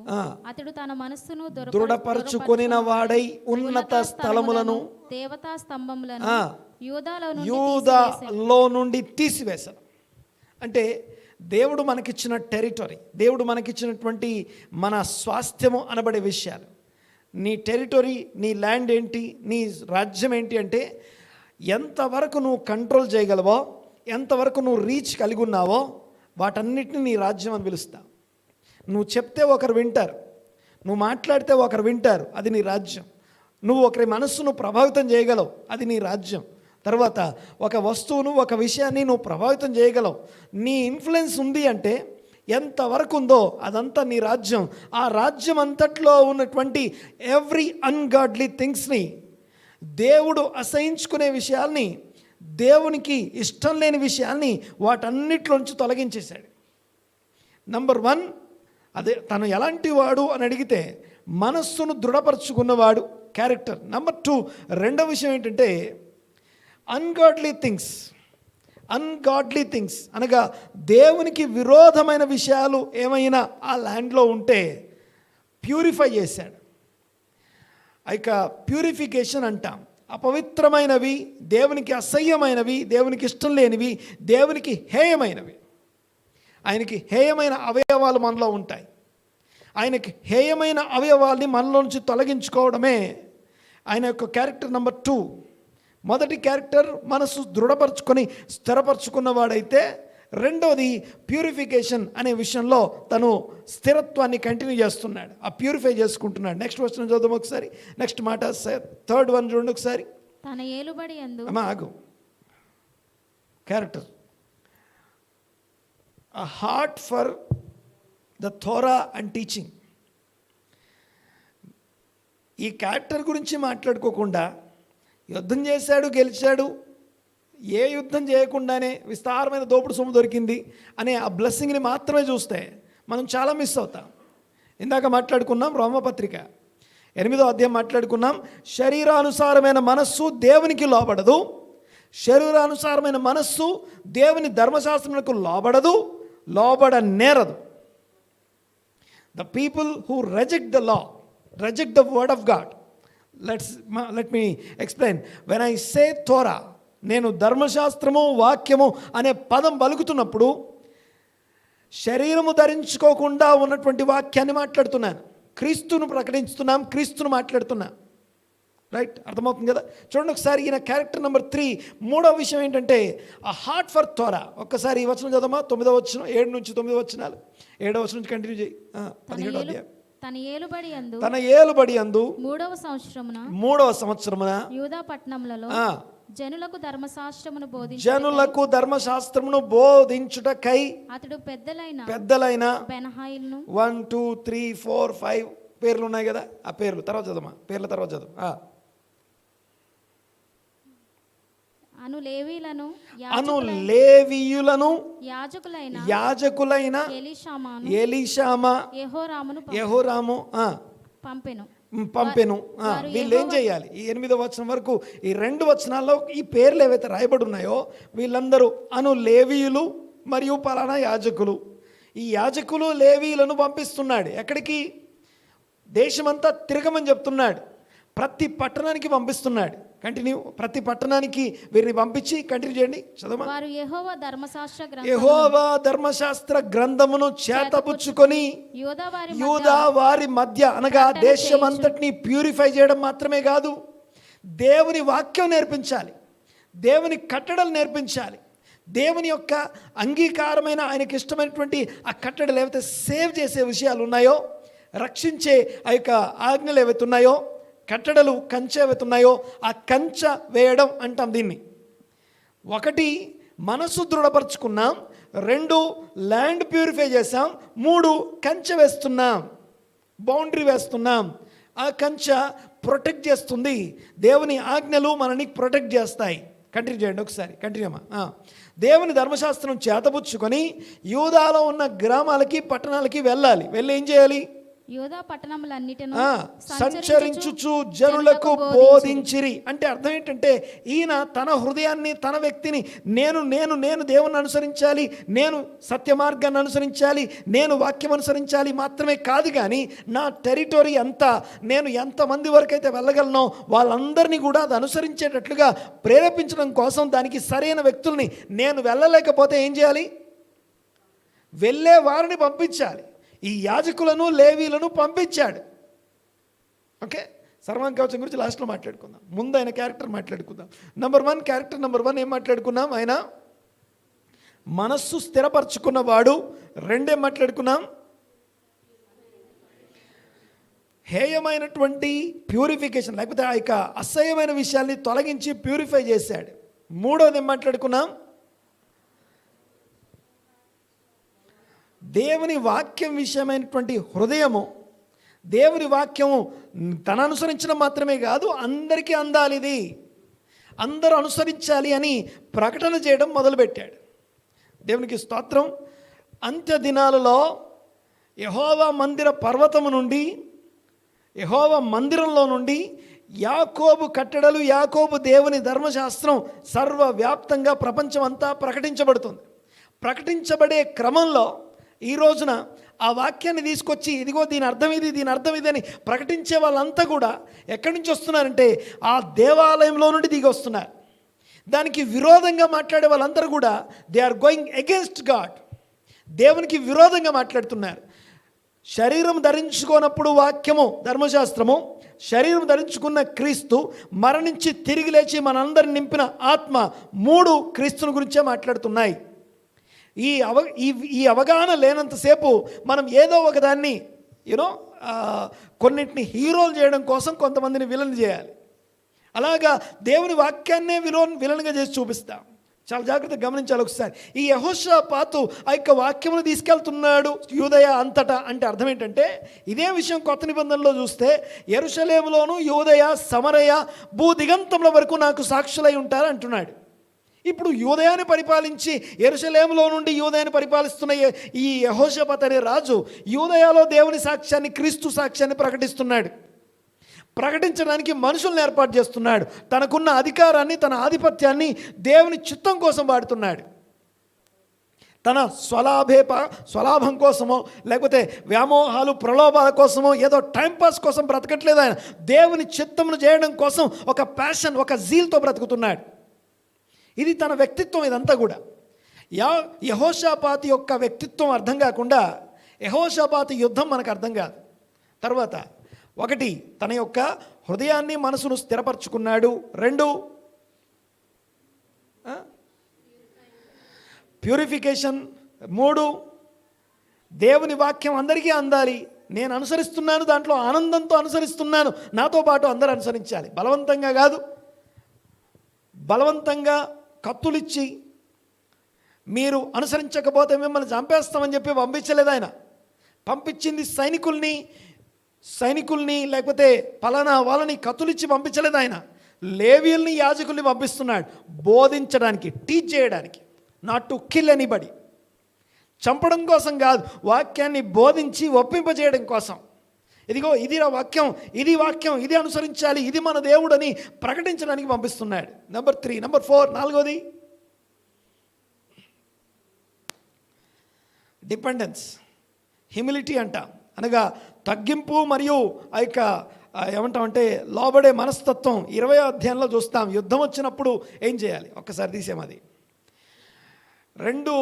అతడు తన మనస్సును దృఢపరచుకొనిన వాడై ఉన్నత స్థలములను, దేవతా స్తంభములను యూదాలో నుండి తీసివేశాను. అంటే దేవుడు మనకిచ్చిన టెరిటరీ, దేవుడు మనకిచ్చినటువంటి మన స్వాస్థ్యము అనబడే విషయాలు, నీ టెరిటరీ, నీ ల్యాండ్ ఏంటి, నీ రాజ్యం ఏంటి అంటే, ఎంతవరకు నువ్వు కంట్రోల్ చేయగలవో, ఎంతవరకు నువ్వు రీచ్ కలిగి ఉన్నావో వాటన్నిటిని నీ రాజ్యం అని పిలుస్తావు. నువ్వు చెప్తే ఒకరు వింటారు, నువ్వు మాట్లాడితే ఒకరు వింటారు, అది నీ రాజ్యం. నువ్వు ఒకరి మనస్సును ప్రభావితం చేయగలవు, అది నీ రాజ్యం. తర్వాత ఒక వస్తువును, ఒక విషయాన్ని నువ్వు ప్రభావితం చేయగలవు. నీ ఇన్ఫ్లుయెన్స్ ఉంది అంటే ఎంతవరకు ఉందో అదంతా నీ రాజ్యం. ఆ రాజ్యం అంతట్లో ఉన్నటువంటి ఎవ్రీ అన్గాడ్లీ థింగ్స్ని, దేవుడు అసహించుకునే విషయాల్ని, దేవునికి ఇష్టం లేని విషయాల్ని వాటన్నిటిలోంచి తొలగించేశాడు. నంబర్ 1, అదే తను ఎలాంటి వాడు అని అడిగితే మనస్సును దృఢపరచుకున్నవాడు, క్యారెక్టర్. నంబర్ 2, రెండవ విషయం ఏంటంటే అన్గాడ్లీ థింగ్స్ అనగా దేవునికి విరోధమైన విషయాలు ఏమైనా ఆ ల్యాండ్లో ఉంటే ప్యూరిఫై చేశాడు. ఇక ప్యూరిఫికేషన్ అంటాం. అపవిత్రమైనవి, దేవునికి అసహ్యమైనవి, దేవునికి ఇష్టం లేనివి, దేవునికి హేయమైనవి. ఆయనకి హేయమైన అవయవాలు మనలో ఉంటాయి. ఆయనకి హేయమైన అవయవాల్ని మనలో నుంచి తొలగించుకోవడమే ఆయన యొక్క క్యారెక్టర్ నంబర్ 2. మొదటి క్యారెక్టర్ మనసు దృఢపరచుకొని స్థిరపరచుకున్నవాడైతే, రెండవది ప్యూరిఫికేషన్ అనే విషయంలో తను స్థిరత్వాన్ని కంటిన్యూ చేస్తున్నాడు, ఆ ప్యూరిఫై చేసుకుంటున్నాడు. నెక్స్ట్ వచనం చదువు ఒకసారి. నెక్స్ట్ మాట 3rd one చూడండి ఒకసారి. తన ఏలుబడి యందు ఆగు. Character a heart for the Torah and teaching. ఈ క్యారెక్టర్ గురించి మాట్లాడుకోకుండా యుద్ధం చేశాడు, గెలిచాడు, ఏ యుద్ధం చేయకుండానే విస్తారమైన దోపుడు సొమ్ము దొరికింది అనే ఆ బ్లెస్సింగ్ని మాత్రమే చూస్తే మనం చాలా మిస్ అవుతాం. ఇందాక మాట్లాడుకున్నాం రోమపత్రిక 8వ అధ్యాయం మాట్లాడుకున్నాం. శరీరానుసారమైన మనస్సు దేవునికి లోబడదు, శరీరానుసారమైన మనస్సు దేవుని ధర్మశాస్త్రములకు లోబడనేరదు. The people who reject the law, reject the word of God. Let me explain. When I say Torah, నేను ధర్మశాస్త్రము, వాక్యము అనే పదం పలుకుతున్నప్పుడు శరీరము ధరించుకోకుండా ఉన్నటువంటి వాక్యాన్ని మాట్లాడుతున్నాను. క్రీస్తును ప్రకటిస్తున్నాం, క్రీస్తును మాట్లాడుతున్నా. రైట్, అర్థమవుతుంది కదా? చూడండి ఒకసారి ఈయన క్యారెక్టర్ నెంబర్ 3. మూడవ విషయం ఏంటంటే ఆ హార్ట్ ఫర్ తోరా. ఒక్కసారి ఈ వచనం చదవమా, 9వ వచనం, 7 నుంచి 9 వచనాలు. 7వ వచనం నుంచి కంటిన్యూ చేయి. 17వ అధ్యాయం. తన ఏలుబడి యందు 3వ సంవత్సరమున యూదా పట్టణములలో జనులకు ధర్మశాస్త్రమును బోధించుటకై అతడు పెద్దలైన బెనహాయిలను 1 2 3 4 5 పేర్లు ఉన్నాయి కదా, ఆ పేర్లు తర్వాత చదవమా, పేర్ల తర్వాత చదువు. అను లేవీయులను యాజకులైన ఎలీషామా యెహోరాము పంపెను. వీళ్ళు ఏం చేయాలి? ఈ 8వ వచనం వరకు ఈ 2 వచనాల్లో ఈ పేర్లు ఏవైతే రాయబడి ఉన్నాయో వీళ్ళందరూ లేవీయులు మరియు పలానా యాజకులు. ఈ యాజకులు లేవీయులను పంపిస్తున్నాడు. ఎక్కడికి? దేశమంతా తిరగమని చెప్తున్నాడు. ప్రతి పట్టణానికి పంపిస్తున్నాడు. కంటిన్యూ. ప్రతి పట్టణానికి వీరిని పంపించి కంటిన్యూ చేయండి, చదవమా. వారు యెహోవా ధర్మశాస్త్ర గ్రంథమును చేతపుచ్చుకొని యూదా వారి మధ్య అనగా దేశమంతటిని ప్యూరిఫై చేయడం మాత్రమే కాదు, దేవుని వాక్యం నేర్పించాలి, దేవుని కట్టడలు నేర్పించాలి, దేవుని యొక్క అంగీకారమైన ఆయనకి ఇష్టమైనటువంటి ఆ కట్టడలు ఏవైతే సేవ్ చేసే విషయాలు ఉన్నాయో, రక్షించే ఆ యొక్క ఆజ్ఞలు ఏవైతే ఉన్నాయో, కట్టడలు, కంచె ఏవైతే ఉన్నాయో ఆ కంచె వేయడం అంటాం దీన్ని. 1 మనసు దృఢపరచుకున్నాం, 2 ల్యాండ్ ప్యూరిఫై చేసాం, 3 కంచె వేస్తున్నాం, బౌండరీ వేస్తున్నాం. ఆ కంచె ప్రొటెక్ట్ చేస్తుంది. దేవుని ఆజ్ఞలు మనని ప్రొటెక్ట్ చేస్తాయి. కంటిన్యూ చేయండి ఒకసారి, కంటిన్యూ అమ్మా. దేవుని ధర్మశాస్త్రం చేతపుచ్చుకొని యూదాలో ఉన్న గ్రామాలకి, పట్టణాలకి వెళ్ళాలి. వెళ్ళి ఏం చేయాలి? యూదా పట్టణములన్నిటిని సంచరించుచు జనులకు బోధించిరి. అంటే అర్థం ఏంటంటే ఈయన తన హృదయాన్ని, తన వ్యక్తిని నేను దేవుని అనుసరించాలి, నేను సత్య మార్గాన్ని అనుసరించాలి, నేను వాక్యం అనుసరించాలి మాత్రమే కాదు, కానీ నా టెరిటరీ అంతా నేను ఎంతమంది వరకు అయితే వెళ్ళగలనో వాళ్ళందరినీ కూడా అది అనుసరించేటట్లుగా ప్రేరేపించడం కోసం దానికి సరైన వ్యక్తుల్ని నేను వెళ్ళలేకపోతే ఏం చేయాలి? వెళ్ళే వారిని పంపించాలి. ఈ యాజకులను, లేవీలను పంపించాడు. ఓకే, సర్వాంగ కవచం గురించి లాస్ట్లో మాట్లాడుకుందాం. ముందు ఆయన క్యారెక్టర్ మాట్లాడుకుందాం. క్యారెక్టర్ నెంబర్ 1 ఏం మాట్లాడుకున్నాం? ఆయన మనస్సు స్థిరపరచుకున్నవాడు. 2 ఏం మాట్లాడుకున్నాం? హేయమైనటువంటి ప్యూరిఫికేషన్, లేకపోతే ఆ యొక్క అసహ్యమైన విషయాల్ని తొలగించి ప్యూరిఫై చేశాడు. 3వది ఏం మాట్లాడుకున్నాం? దేవుని వాక్యం విషయమైనటువంటి హృదయము. దేవుని వాక్యము తన అనుసరించడం మాత్రమే కాదు, అందరికీ అందాలి, ఇది అందరూ అనుసరించాలి అని ప్రకటన చేయడం మొదలుపెట్టాడు. దేవునికి స్తోత్రం. అంత్య దినాలలో యెహోవా మందిర పర్వతము నుండి, యెహోవా మందిరంలో నుండి యాకోబు కట్టడలు, యాకోబు దేవుని ధర్మశాస్త్రం సర్వవ్యాప్తంగా ప్రపంచం అంతా ప్రకటించబడుతుంది. ప్రకటించబడే క్రమంలో ఈ రోజున ఆ వాక్యాన్ని తీసుకొచ్చి, ఇదిగో దీని అర్థం ఇది, దీని అర్థం ఇది అని ప్రకటించే వాళ్ళంతా కూడా ఎక్కడి నుంచి వస్తున్నారంటే ఆ దేవాలయంలో నుండి దిగి వస్తున్నారు. దానికి విరోధంగా మాట్లాడే వాళ్ళందరూ కూడా they are going against God. దేవునికి విరోధంగా మాట్లాడుతున్నారు. శరీరం ధరించుకోనప్పుడు వాక్యము, ధర్మశాస్త్రము, శరీరం ధరించుకున్న క్రీస్తు, మరణించి తిరిగి లేచి మనందరిని నింపిన ఆత్మ, 3 క్రీస్తుని గురించే మాట్లాడుతున్నాయి. ఈ అవగాహన లేనంతసేపు మనం ఏదో ఒకదాన్ని కొన్నింటిని హీరోలు చేయడం కోసం కొంతమందిని విలన్ చేయాలి. అలాగా దేవుని వాక్యాన్నే విలన్గా చేసి చూపిస్తాం. చాలా జాగ్రత్తగా గమనించాలి ఒకసారి. ఈ యెహోషాపాతు ఆ యొక్క వాక్యమును తీసుకెళ్తున్నాడు యూదయ అంతటా అంటే అర్థం ఏంటంటే, ఇదే విషయం కొత్త నిబంధనలో చూస్తే యెరూషలేములోను యూదయ సమరయ భూదిగంతముల వరకు నాకు సాక్షులై ఉంటారు అంటున్నాడు. ఇప్పుడు యూదయాన్ని పరిపాలించి యెరూషలేములో నుండి యూదయాన్ని పరిపాలిస్తున్న ఈ యెహోషాపాతు అనే రాజు యూదయాలో దేవుని సాక్ష్యాన్ని, క్రీస్తు సాక్ష్యాన్ని ప్రకటిస్తున్నాడు. ప్రకటించడానికి మనుషులను ఏర్పాటు చేస్తున్నాడు. తనకున్న అధికారాన్ని, తన ఆధిపత్యాన్ని దేవుని చిత్తం కోసం వాడుతున్నాడు. తన స్వలాభం కోసమో, లేకపోతే వ్యామోహాలు, ప్రలోభాల కోసమో, ఏదో టైంపాస్ కోసం బ్రతకట్లేదు ఆయన. దేవుని చిత్తమును చేయడం కోసం ఒక ప్యాషన్, ఒక జీల్తో బ్రతుకుతున్నాడు. ఇది తన వ్యక్తిత్వం. ఇదంతా కూడా యెహోషాపాతు యొక్క వ్యక్తిత్వం అర్థం కాకుండా యెహోషాపాతు యుద్ధం మనకు అర్థం కాదు. తర్వాత 1 తన యొక్క హృదయాన్ని, మనసును స్థిరపరచుకున్నాడు. 2 ప్యూరిఫికేషన్. 3 దేవుని వాక్యం అందరికీ అందాలి, నేను అనుసరిస్తున్నాను, దాంట్లో ఆనందంతో అనుసరిస్తున్నాను, నాతో పాటు అందరూ అనుసరించాలి. బలవంతంగా కాదు, బలవంతంగా కత్తులిచ్చి మీరు అనుసరించకపోతే మిమ్మల్ని చంపేస్తామని చెప్పి పంపించలేదు ఆయన. పంపించింది సైనికుల్ని లేకపోతే పలానా వాళ్ళని కత్తులిచ్చి పంపించలేదు ఆయన. లేవీయుల్ని, యాజకుల్ని పంపిస్తున్నాడు బోధించడానికి, టీచ్ చేయడానికి. Not to kill anybody. చంపడం కోసం కాదు, వాక్యాన్ని బోధించి ఒప్పింపజేయడం కోసం. ఇదిగో ఇది వాక్యం, ఇది వాక్యం, ఇది అనుసరించాలి, ఇది మన దేవుడు అని ప్రకటించడానికి పంపిస్తున్నాడు. నెంబర్ 4 4వది డిపెండెన్స్, హ్యూమిలిటీ అంటాం. అనగా తగ్గింపు మరియు ఆ యొక్క ఏమంటామంటే లోబడే మనస్తత్వం. 20వ అధ్యాయంలో చూస్తాం. యుద్ధం వచ్చినప్పుడు ఏం చేయాలి? ఒక్కసారి తీసేమది. 2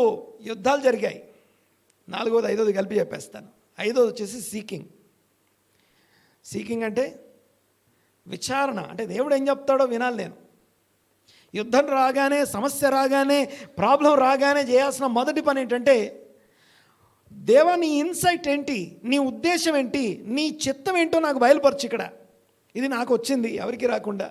యుద్ధాలు జరిగాయి. 4వది 5వది కలిపి చెప్పేస్తాను. 5వది వచ్చేసి సీకింగ్ అంటే విచారణ. అంటే దేవుడు ఏం చెప్తాడో వినాలి నేను. యుద్ధం రాగానే, సమస్య రాగానే, ప్రాబ్లం రాగానే చేయాల్సిన మొదటి పని ఏంటంటే, దేవా నీ ఇన్సైట్ ఏంటి, నీ ఉద్దేశం ఏంటి, నీ చిత్తం ఏంటో నాకు బయలుపరచు. ఇక్కడ ఇది నాకు వచ్చింది, ఎవరికి రాకుండా.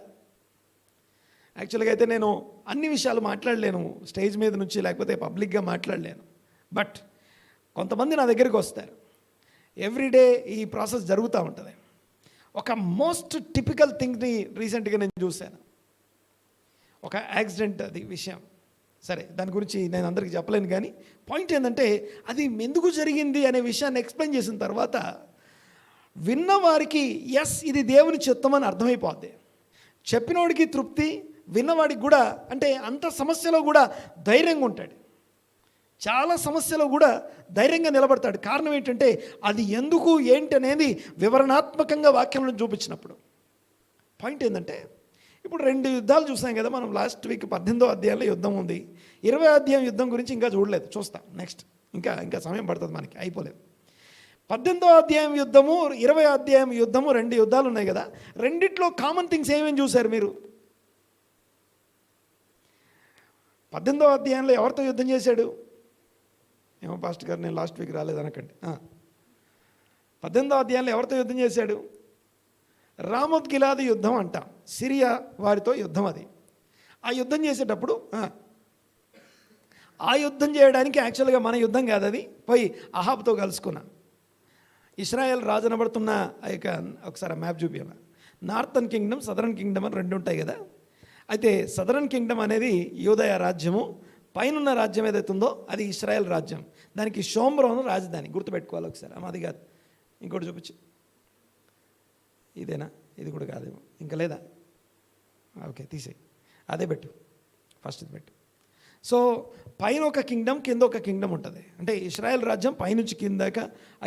యాక్చువల్గా అయితే నేను అన్ని విషయాలు మాట్లాడలేను స్టేజ్ మీద నుంచి, లేకపోతే పబ్లిక్గా మాట్లాడలేను. బట్ కొంతమంది నా దగ్గరికి వస్తారు. ఎవ్రీడే ఈ ప్రాసెస్ జరుగుతూ ఉంటుంది. ఒక మోస్ట్ టిపికల్ థింగ్ని రీసెంట్గా నేను చూశాను. ఒక యాక్సిడెంట్, అది విషయం. సరే, దాని గురించి నేను అందరికీ చెప్పలేను, కానీ పాయింట్ ఏంటంటే, అది ఎందుకు జరిగింది అనే విషయాన్ని ఎక్స్ప్లెయిన్ చేసిన తర్వాత విన్నవారికి ఎస్ ఇది దేవుని చిత్తం అని అర్థమైపోద్ది. చెప్పినవాడికి తృప్తి, విన్నవాడికి కూడా. అంటే అంత సమస్యలో కూడా ధైర్యంగా ఉంటాడు. చాలా సమస్యలో కూడా ధైర్యంగా నిలబడతాడు. కారణం ఏంటంటే అది ఎందుకు ఏంటి అనేది వివరణాత్మకంగా వాక్యంలో చూపించినప్పుడు. పాయింట్ ఏంటంటే, ఇప్పుడు 2 యుద్ధాలు చూసాం కదా మనం. లాస్ట్ వీక్ 18వ అధ్యాయంలో యుద్ధం ఉంది. 20వ అధ్యాయం యుద్ధం గురించి ఇంకా చూడలేదు, చూస్తాం నెక్స్ట్. ఇంకా సమయం పడుతుంది, మనకి అయిపోలేదు. 18వ అధ్యాయం యుద్ధము, 20వ అధ్యాయం యుద్ధము, 2 యుద్ధాలు ఉన్నాయి కదా. రెండిట్లో కామన్ థింగ్స్ ఏమేమి చూశారు మీరు? 18వ అధ్యాయంలో ఎవరితో యుద్ధం చేశాడు? ఏమో పాస్టర్ గారు నేను లాస్ట్ వీక్ రాలేదనకండి. 18వ అధ్యాయంలో ఎవరితో యుద్ధం చేశాడు? రామోత్ గిలాది యుద్ధం అంటాం, సిరియా వారితో యుద్ధం. అది ఆ యుద్ధం చేసేటప్పుడు ఆ యుద్ధం చేయడానికి యాక్చువల్గా మన యుద్ధం కాదు, అది పోయి అహాబ్తో కలుసుకున్నా. ఇస్రాయేల్ రాజు అనబడుతున్న ఒకసారి మ్యాప్ చూపించాను. నార్థన్ కింగ్డమ్, సదరన్ కింగ్డమ్ అని 2 ఉంటాయి కదా. అయితే సదరన్ కింగ్డమ్ అనేది యూదయ రాజ్యము, పైనున్న రాజ్యం ఏదైతే ఉందో అది ఇస్రాయేల్ రాజ్యం. దానికి షోమ్రోను రాజధాని. గుర్తుపెట్టుకోవాలి ఒకసారి. అది కాదు, ఇంకోటి చూపించు. ఇదేనా? ఇది కూడా కాదేమో. ఇంకా లేదా? ఓకే, తీసేయి. అదే పెట్టు, ఫస్ట్ ఇది పెట్టు. సో పైన ఒక కింగ్డమ్, కింద ఒక కింగ్డమ్ ఉంటుంది. అంటే ఇస్రాయేల్ రాజ్యం పైనుంచి కిందాక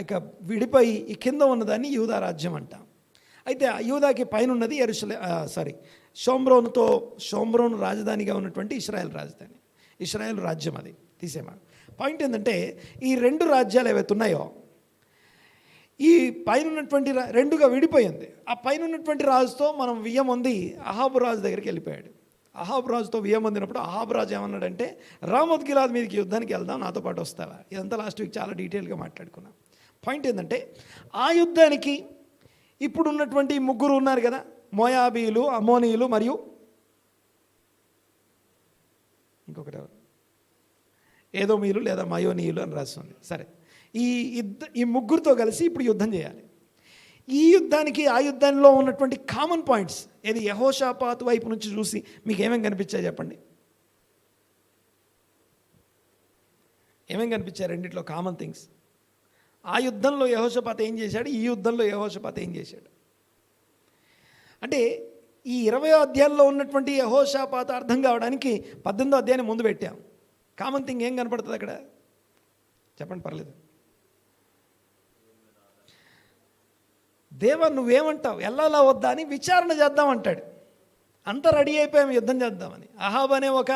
ఇక విడిపోయి ఈ కింద ఉన్నదాన్ని యూదా రాజ్యం అంటాం. అయితే యూదాకి పైన ఉన్నది షోమ్రోను రాజధానిగా ఉన్నటువంటి ఇస్రాయేల్ రాజధాని, ఇస్రాయేల్ రాజ్యం. అది తీసేమా. పాయింట్ ఏంటంటే ఈ 2 రాజ్యాలు ఏవైతే ఉన్నాయో ఈ పైన ఉన్నటువంటి 2గా విడిపోయింది. ఆ పైన ఉన్నటువంటి రాజుతో మనం వియ్యం పొంది అహాబు రాజు దగ్గరికి వెళ్ళిపోయాడు. అహాబు రాజుతో వియ్యం పొందినప్పుడు అహాబు రాజు ఏమన్నాడంటే, రామోత్ గిలాద్ మీదకి యుద్ధానికి వెళ్దాం, నాతో పాటు వస్తావా? ఇదంతా లాస్ట్ వీక్ చాలా డీటెయిల్గా మాట్లాడుకున్నాం. పాయింట్ ఏంటంటే ఆ యుద్ధానికి ఇప్పుడు ఉన్నటువంటి 3 ఉన్నారు కదా, మోయాబీలు, అమోనీయులు మరియు ఇంకొకటి ఎవరు, ఏదోమీయులు లేదా మయోనీయులు అని రాస్తుంది. సరే, ఈ 3తో కలిసి ఇప్పుడు యుద్ధం చేయాలి. ఈ యుద్ధానికి ఆ యుద్ధంలో ఉన్నటువంటి కామన్ పాయింట్స్ ఏది? యెహోషాపాతు వైపు నుంచి చూసి మీకు ఏమేమి కనిపించాయి చెప్పండి? ఏమేమి కనిపించాయి రెండిట్లో కామన్ థింగ్స్? ఆ యుద్ధంలో యెహోషాపాతు ఏం చేశాడు, ఈ యుద్ధంలో యెహోషాపాతు ఏం చేశాడు? అంటే ఈ 20వ అధ్యాయంలో ఉన్నటువంటి యెహోషాపాతు అర్థం కావడానికి 18వ అధ్యాయాన్ని ముందు పెట్టాం. కామన్ థింగ్ ఏం కనపడుతుంది అక్కడ చెప్పండి, పర్లేదు. దేవా నువ్వేమంటావు, వెళ్ళాలా వద్దా అని విచారణ చేద్దామంటాడు. అంతా రెడీ అయిపోయాం యుద్ధం చేద్దామని. అహాబ్ అనే ఒక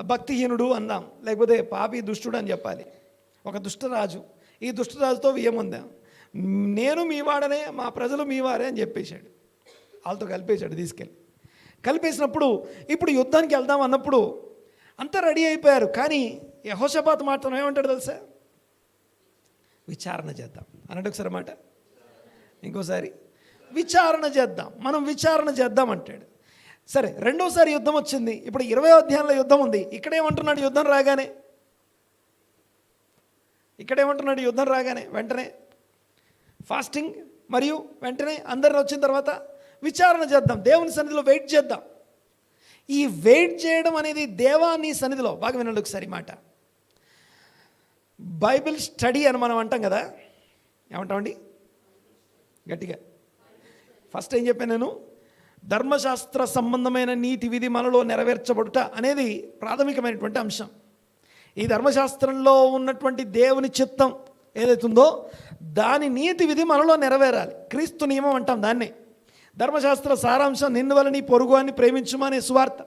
భక్తిహీనుడు అందాం, లేకపోతే పాపి దుష్టుడు అని చెప్పాలి, ఒక దుష్టరాజు. ఈ దుష్టరాజుతో వియ్యం పొందాం. నేను మీ వాడనే, మా ప్రజలు మీ వారే అని చెప్పేశాడు. వాళ్ళతో కలిపేశాడు, తీసుకెళ్ళి కలిపేసినప్పుడు ఇప్పుడు యుద్ధానికి వెళ్దాం అన్నప్పుడు అంతా రెడీ అయిపోయారు. కానీ యెహోషాపాతు మాత్రం ఏమంటాడు తెలుసా? విచారణ చేద్దాం అన్నట్టు. ఒకసారి మాట ఇంకోసారి, విచారణ చేద్దాం, మనం విచారణ చేద్దాం అంటాడు. సరే, రెండోసారి యుద్ధం వచ్చింది. ఇప్పుడు 20వ అధ్యాయంలో యుద్ధం ఉంది. ఇక్కడేమంటున్నాడు యుద్ధం రాగానే? ఇక్కడేమంటున్నాడు యుద్ధం రాగానే? వెంటనే ఫాస్టింగ్ మరియు వెంటనే అందరిని వచ్చిన తర్వాత విచారణ చేద్దాం, దేవుని సన్నిధిలో వెయిట్ చేద్దాం. ఈ వెయిట్ చేయడం అనేది దేవాని సన్నిధిలో, బాగా వినండి ఒకసారి మాట, బైబిల్ స్టడీ అని మనం అంటాం కదా, ఏమంటామండి గట్టిగా? ఫస్ట్ ఏం చెప్పాను నేను? ధర్మశాస్త్ర సంబంధమైన నీతి విధి మనలో నెరవేర్చబడుట అనేది ప్రాథమికమైనటువంటి అంశం. ఈ ధర్మశాస్త్రంలో ఉన్నటువంటి దేవుని చిత్తం ఏదైతుందో దాని నీతి విధి మనలో నెరవేరాలి. క్రీస్తు నియమం అంటాం దాన్నే. ధర్మశాస్త్ర సారాంశం నిన్ను వల్ల నీ పొరుగు అని ప్రేమించుమనే సువార్త.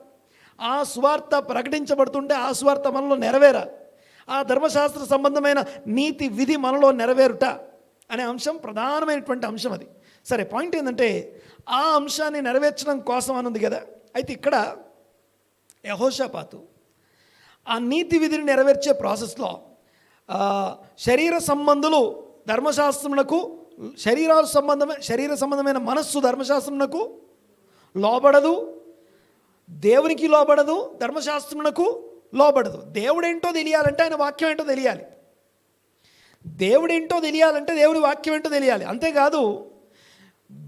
ఆ సువార్త ప్రకటించబడుతుంటే ఆ సువార్త మనలో నెరవేరాలి. ఆ ధర్మశాస్త్ర సంబంధమైన నీతి విధి మనలో నెరవేరుట అనే అంశం ప్రధానమైనటువంటి అంశం అది. సరే, పాయింట్ ఏంటంటే ఆ అంశాన్ని నెరవేర్చడం కోసం అని ఉంది కదా. అయితే ఇక్కడ యెహోషాపాతు ఆ నీతి విధిని నెరవేర్చే ప్రాసెస్లో శరీర సంబంధులు ధర్మశాస్త్రమునకు, శరీర సంబంధమైన మనస్సు ధర్మశాస్త్రమునకు లోబడదు, దేవునికి లోబడదు, ధర్మశాస్త్రమునకు లోబడదు. దేవుడేంటో తెలియాలంటే ఆయన వాక్యం ఏంటో తెలియాలి. దేవుడేంటో తెలియాలంటే దేవుడి వాక్యం ఏంటో తెలియాలి. అంతేకాదు,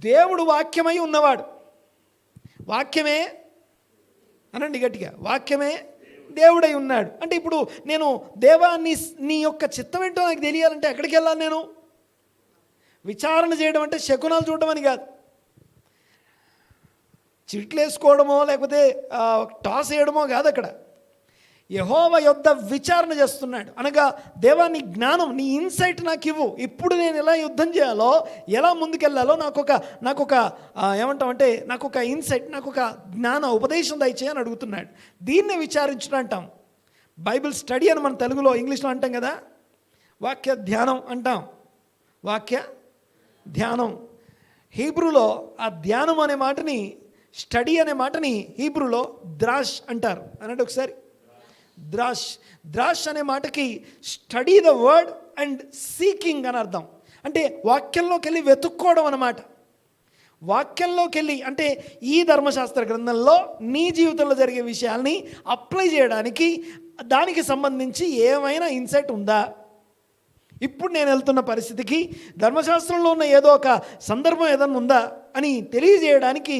దేవుడు వాక్యమై ఉన్నవాడు. వాక్యమే అనండి గట్టిగా, వాక్యమే దేవుడై ఉన్నాడు. అంటే ఇప్పుడు నేను దేవా నీ యొక్క చిత్తం ఏంటో నాకు తెలియాలంటే ఎక్కడికి వెళ్ళాలి? నేను విచారణ చేయడం అంటే శకునాలు చూడడం అని కాదు, చిట్లు వేసుకోవడమో లేకపోతే టాస్ వేయడమో కాదు. అక్కడ యెహోవా యొద్ద విచారణ చేస్తున్నాడు. అనగా దేవా నీ జ్ఞానం, నీ ఇన్సైట్ నాకు ఇవ్వు. ఇప్పుడు నేను ఎలా యుద్ధం చేయాలో, ఎలా ముందుకెళ్ళాలో నాకు ఒక ఏమంటామంటే నాకు ఒక ఇన్సైట్, నాకు ఒక జ్ఞాన ఉపదేశం దయచేయని అడుగుతున్నాడు. దీన్నే విచారించడం అంటాం. బైబిల్ స్టడీ అని మనం తెలుగులో, ఇంగ్లీష్లో అంటాం కదా, వాక్య ధ్యానం అంటాం. వాక్య ధ్యానం. హీబ్రూలో ఆ ధ్యానం అనే మాటని, స్టడీ అనే మాటని హీబ్రూలో ద్రాష్ అంటారు. అనండి ఒకసారి. ద్రాష్ అనే మాటకి study the word and seeking అని అర్థం. అంటే వాక్యంలోకి వెళ్ళి వెతుక్కోవడం అన్నమాట. వాక్యంలోకి వెళ్ళి అంటే ఈ ధర్మశాస్త్ర గ్రంథంలో నీ జీవితంలో జరిగే విషయాల్ని అప్లై చేయడానికి, దానికి సంబంధించి ఏమైనా ఇన్సైట్ ఉందా, ఇప్పుడు నేను వెళ్తున్న పరిస్థితికి ధర్మశాస్త్రంలో ఉన్న ఏదో ఒక సందర్భం ఏదైనా ఉందా అని తెలియజేయడానికి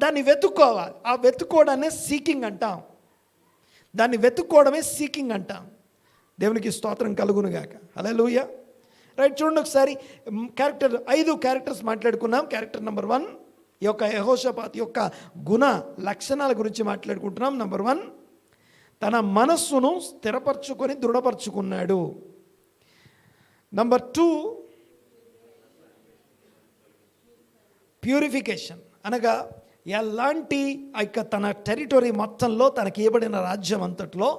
దాన్ని వెతుక్కోవాలి. ఆ వెతుక్కోవడాన్నే సీకింగ్ అంటాం. దాన్ని వెతుక్కోవడమే సీకింగ్ అంటాం. దేవునికి స్తోత్రం కలుగునుగాక. హల్లెలూయా. రైట్, చూడండి ఒకసారి. 5 క్యారెక్టర్స్ మాట్లాడుకున్నాం. క్యారెక్టర్ నెంబర్ 1 ఈ యొక్క యెహోషాపాతు యొక్క గుణ లక్షణాల గురించి మాట్లాడుకుంటున్నాం. నెంబర్ 1, తన మనస్సును స్థిరపరచుకొని దృఢపరచుకున్నాడు. నెంబర్ 2, ప్యూరిఫికేషన్, అనగా ఎలాంటి తన టెరిటరీ మొత్తంలో తనకి ఇవ్వబడిన రాజ్యం అంతట్లో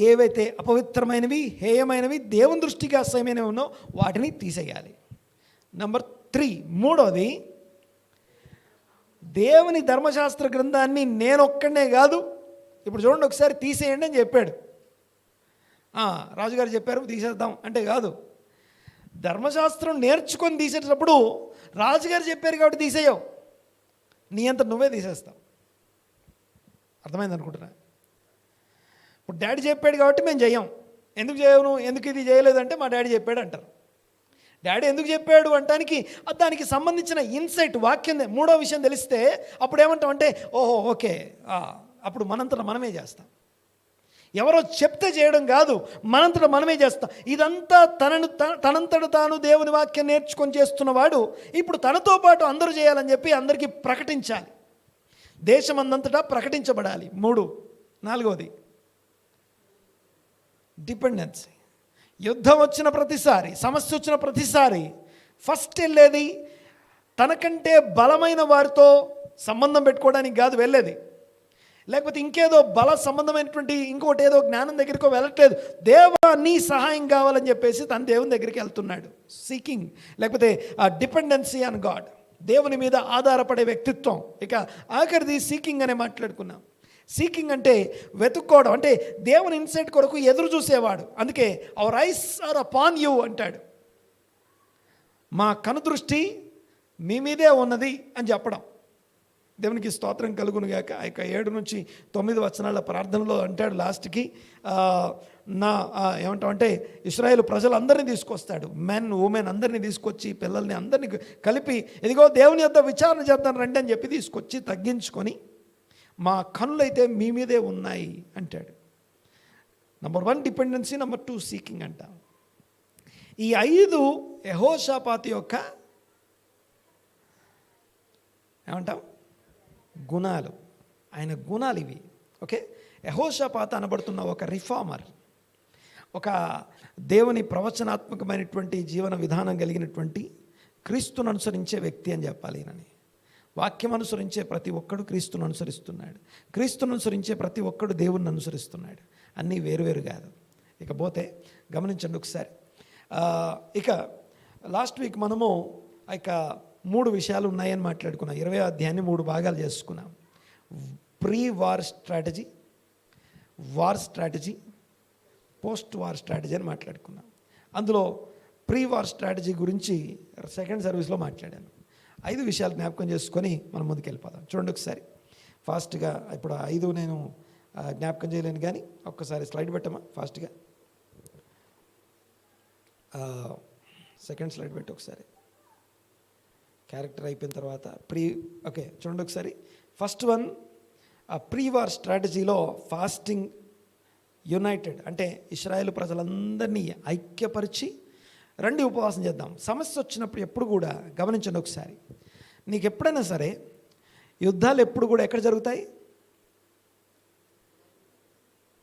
ఏవైతే అపవిత్రమైనవి, హేయమైనవి, దేవుని దృష్టికి అసహ్యమైనవి ఉన్నో వాటిని తీసేయాలి. నెంబర్ 3, మూడోది, దేవుని ధర్మశాస్త్ర గ్రంథాన్ని నేనొక్కడే కాదు, ఇప్పుడు చూడండి ఒకసారి తీసేయండి అని చెప్పాడు. రాజుగారు చెప్పారు తీసేద్దాం అంటే కాదు. ధర్మశాస్త్రం నేర్చుకొని తీసేటప్పుడు రాజుగారు చెప్పారు కాబట్టి తీసేయవు, నీ అంత నువ్వే తీసేస్తావు. అర్థమైంది అనుకుంటున్నా. ఇప్పుడు డాడీ చెప్పాడు కాబట్టి మేము చెయ్యం. ఎందుకు చేయను, ఎందుకు ఇది చేయలేదంటే మా డాడీ చెప్పాడు అంటారు. డాడీ ఎందుకు చెప్పాడు అంటానికి దానికి సంబంధించిన ఇన్సైట్ వాక్యం, మూడో విషయం తెలిస్తే అప్పుడు ఏమంటాం అంటే ఓహో ఓకే, అప్పుడు మనంతట మనమే చేస్తాం. ఎవరో చెప్తే చేయడం కాదు, మనంతట మనమే చేస్తాం. ఇదంతా తనంతట తాను దేవుని వాక్యం నేర్చుకొని చేస్తున్నవాడు ఇప్పుడు తనతో పాటు అందరూ చేయాలని చెప్పి అందరికీ ప్రకటించాలి. దేశమందంతటా ప్రకటించబడాలి. 3, 4వది డిపెండెన్సీ. యుద్ధం వచ్చిన ప్రతిసారి, సమస్య వచ్చిన ప్రతిసారి ఫస్ట్ వెళ్ళేది తనకంటే బలమైన వారితో సంబంధం పెట్టుకోవడానికి కాదు వెళ్ళేది, లేకపోతే ఇంకేదో బల సంబంధమైనటువంటి ఇంకోటి ఏదో జ్ఞానం దగ్గరికి వెళ్ళట్లేదు. దేవా నీ సహాయం కావాలని చెప్పేసి తన దేవుని దగ్గరికి వెళ్తున్నాడు. సీకింగ్, లేకపోతే డిపెండెన్సీ ఆన్ గాడ్, దేవుని మీద ఆధారపడే వ్యక్తిత్వం. ఇక ఆఖరిది సీకింగ్ అనే మాట్లాడుకున్నాం. సీకింగ్ అంటే వెతుక్కోవడం, అంటే దేవుని ఇన్సైట్ కొరకు ఎదురు చూసేవాడు. అందుకే our eyes are upon you అంటాడు. మా కనుదృష్టి మీ మీదే ఉన్నది అని చెప్పడం. దేవునికి స్తోత్రం కలుగునుగాక. ఆ యొక్క 7 నుంచి 9 వచనాల ప్రార్థనలో అంటాడు లాస్ట్కి, ఏమంటామంటే ఇశ్రాయేలు ప్రజలందరినీ తీసుకొస్తాడు, మెన్ ఉమెన్ అందరినీ తీసుకొచ్చి, పిల్లల్ని అందరినీ కలిపి, ఇదిగో దేవుని యొద్ద విచారణ చేద్దాం రండి అని చెప్పి తీసుకొచ్చి తగ్గించుకొని మా కనులైతే మీ మీదే ఉన్నాయి అంటాడు. నెంబర్ 1 డిపెండెన్సీ, నెంబర్ 2 సీకింగ్ అంట. ఈ 5 యెహోషాపాతు యొక్క ఏమంటాం గుణాలు, ఆయన గుణాలు ఇవి. ఓకే, యెహోషాపాతు అనబడుతున్న ఒక రిఫార్మర్, ఒక దేవుని ప్రవచనాత్మకమైనటువంటి జీవన విధానం కలిగినటువంటి క్రీస్తును అనుసరించే వ్యక్తి అని చెప్పాలి. ఈయనని వాక్యం అనుసరించే ప్రతి ఒక్కడు క్రీస్తును అనుసరిస్తున్నాడు. క్రీస్తును అనుసరించే ప్రతి ఒక్కడు దేవుణ్ణి అనుసరిస్తున్నాడు. అన్నీ వేరువేరు కాదు. ఇకపోతే గమనించండి ఒకసారి. ఇక లాస్ట్ వీక్ మనము ఇక 3 విషయాలు ఉన్నాయని మాట్లాడుకున్నాం. 20వ అధ్యాయాన్ని 3 భాగాలు చేసుకున్నాం. Pre war strategy, war strategy, post war strategy అని మాట్లాడుకున్నాం. అందులో ప్రీ వార్ స్ట్రాటజీ గురించి సెకండ్ సర్వీస్లో మాట్లాడాను. 5 విషయాలు జ్ఞాపకం చేసుకొని మనం ముందుకు వెళ్ళిపోదాం. చూడండి ఒకసారి ఫాస్ట్గా. ఇప్పుడు 5 నేను జ్ఞాపకం చేయలేను కానీ ఒక్కసారి స్లైడ్ పెట్టమా ఫాస్ట్గా. సెకండ్ స్లైడ్ పెట్టి ఒకసారి. క్యారెక్టర్ అయిపోయిన తర్వాత ఓకే చూడండి ఒకసారి. ఫస్ట్ వన్, ప్రీ వార్ స్ట్రాటజీలో ఫాస్టింగ్ యునైటెడ్, అంటే ఇశ్రాయేలు ప్రజలందరినీ ఐక్యపరిచి రండి ఉపవాసం చేద్దాం. సమస్య వచ్చినప్పుడు ఎప్పుడు కూడా గమనించండి ఒకసారి, నీకు ఎప్పుడైనా సరే యుద్ధాలు ఎప్పుడు కూడా ఎక్కడ జరుగుతాయి?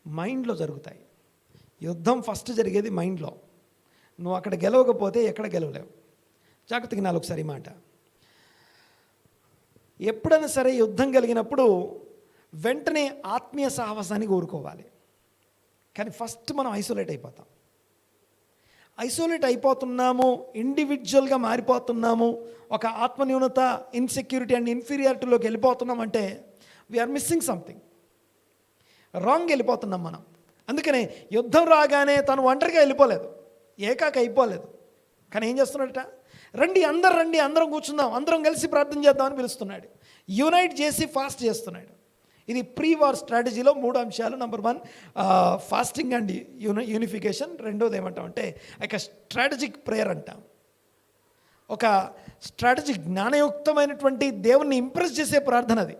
మైండ్లో జరుగుతాయి. యుద్ధం ఫస్ట్ జరిగేది మైండ్లో. నువ్వు అక్కడ గెలవకపోతే ఎక్కడ గెలవలేవు. జాగ్రత్తగా నాలుగు ఒకసారి మాట. ఎప్పుడైనా సరే యుద్ధం కలిగినప్పుడు వెంటనే ఆత్మీయ సహవాసాన్ని కోరుకోవాలి. కానీ ఫస్ట్ మనం ఐసోలేట్ అయిపోతాం. ఐసోలేట్ అయిపోతున్నాము, ఇండివిజువల్గా మారిపోతున్నాము, ఒక ఆత్మన్యూనత, ఇన్సెక్యూరిటీ అండ్ ఇన్ఫీరియారిటీలోకి వెళ్ళిపోతున్నాం అంటే వీఆర్ మిస్సింగ్ సంథింగ్. రాంగ్ వెళ్ళిపోతున్నాం మనం. అందుకనే యుద్ధం రాగానే తను ఒంటరిగా వెళ్ళిపోలేదు, ఏకాక అయిపోలేదు. కానీ ఏం చేస్తున్నాడట, రండి అందరం కూర్చుందాం, అందరం కలిసి ప్రార్థన చేద్దామని పిలుస్తున్నాడు. యునైట్ చేసి ఫాస్ట్ చేస్తున్నాడు. ఇది ప్రీ వార్ స్ట్రాటజీలో 3 అంశాలు. Number 1 fasting and unification. రెండోది ఏమంటామంటే ఒక స్ట్రాటజిక్ ప్రేయర్ అంటాం. ఒక స్ట్రాటజిక్ జ్ఞానయుక్తమైనటువంటి దేవుణ్ణి ఇంప్రెస్ చేసే ప్రార్థన అది.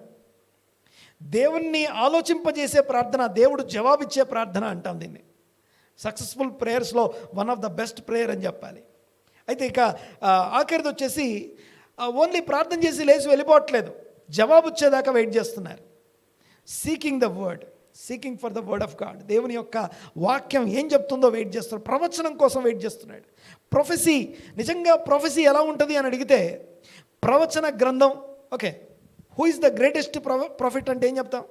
దేవుణ్ణి ఆలోచింపజేసే ప్రార్థన, దేవుడు జవాబిచ్చే ప్రార్థన అంటాం దీన్ని. సక్సెస్ఫుల్ ప్రేయర్స్లో one of the best prayer అని చెప్పాలి. అయితే ఇక ఆఖరిది వచ్చేసి ఓన్లీ ప్రార్థన చేసి లేచి వెళ్ళిపోవట్లేదు, జవాబు వచ్చేదాకా వెయిట్ చేస్తున్నారు. Seeking the word, seeking for the word of God. దేవుని యొక్క వాక్యం ఏం చెప్తుందో వెయిట్ చేస్తున్నాడు, ప్రవచనం కోసం వెయిట్ చేస్తున్నాడు. ప్రొఫెసీ, నిజంగా ప్రొఫెసీ ఎలా ఉంటుంది అని అడిగితే ప్రవచన గ్రంథం. Okay, who is the greatest profit అంటే ఏం చెప్తాం?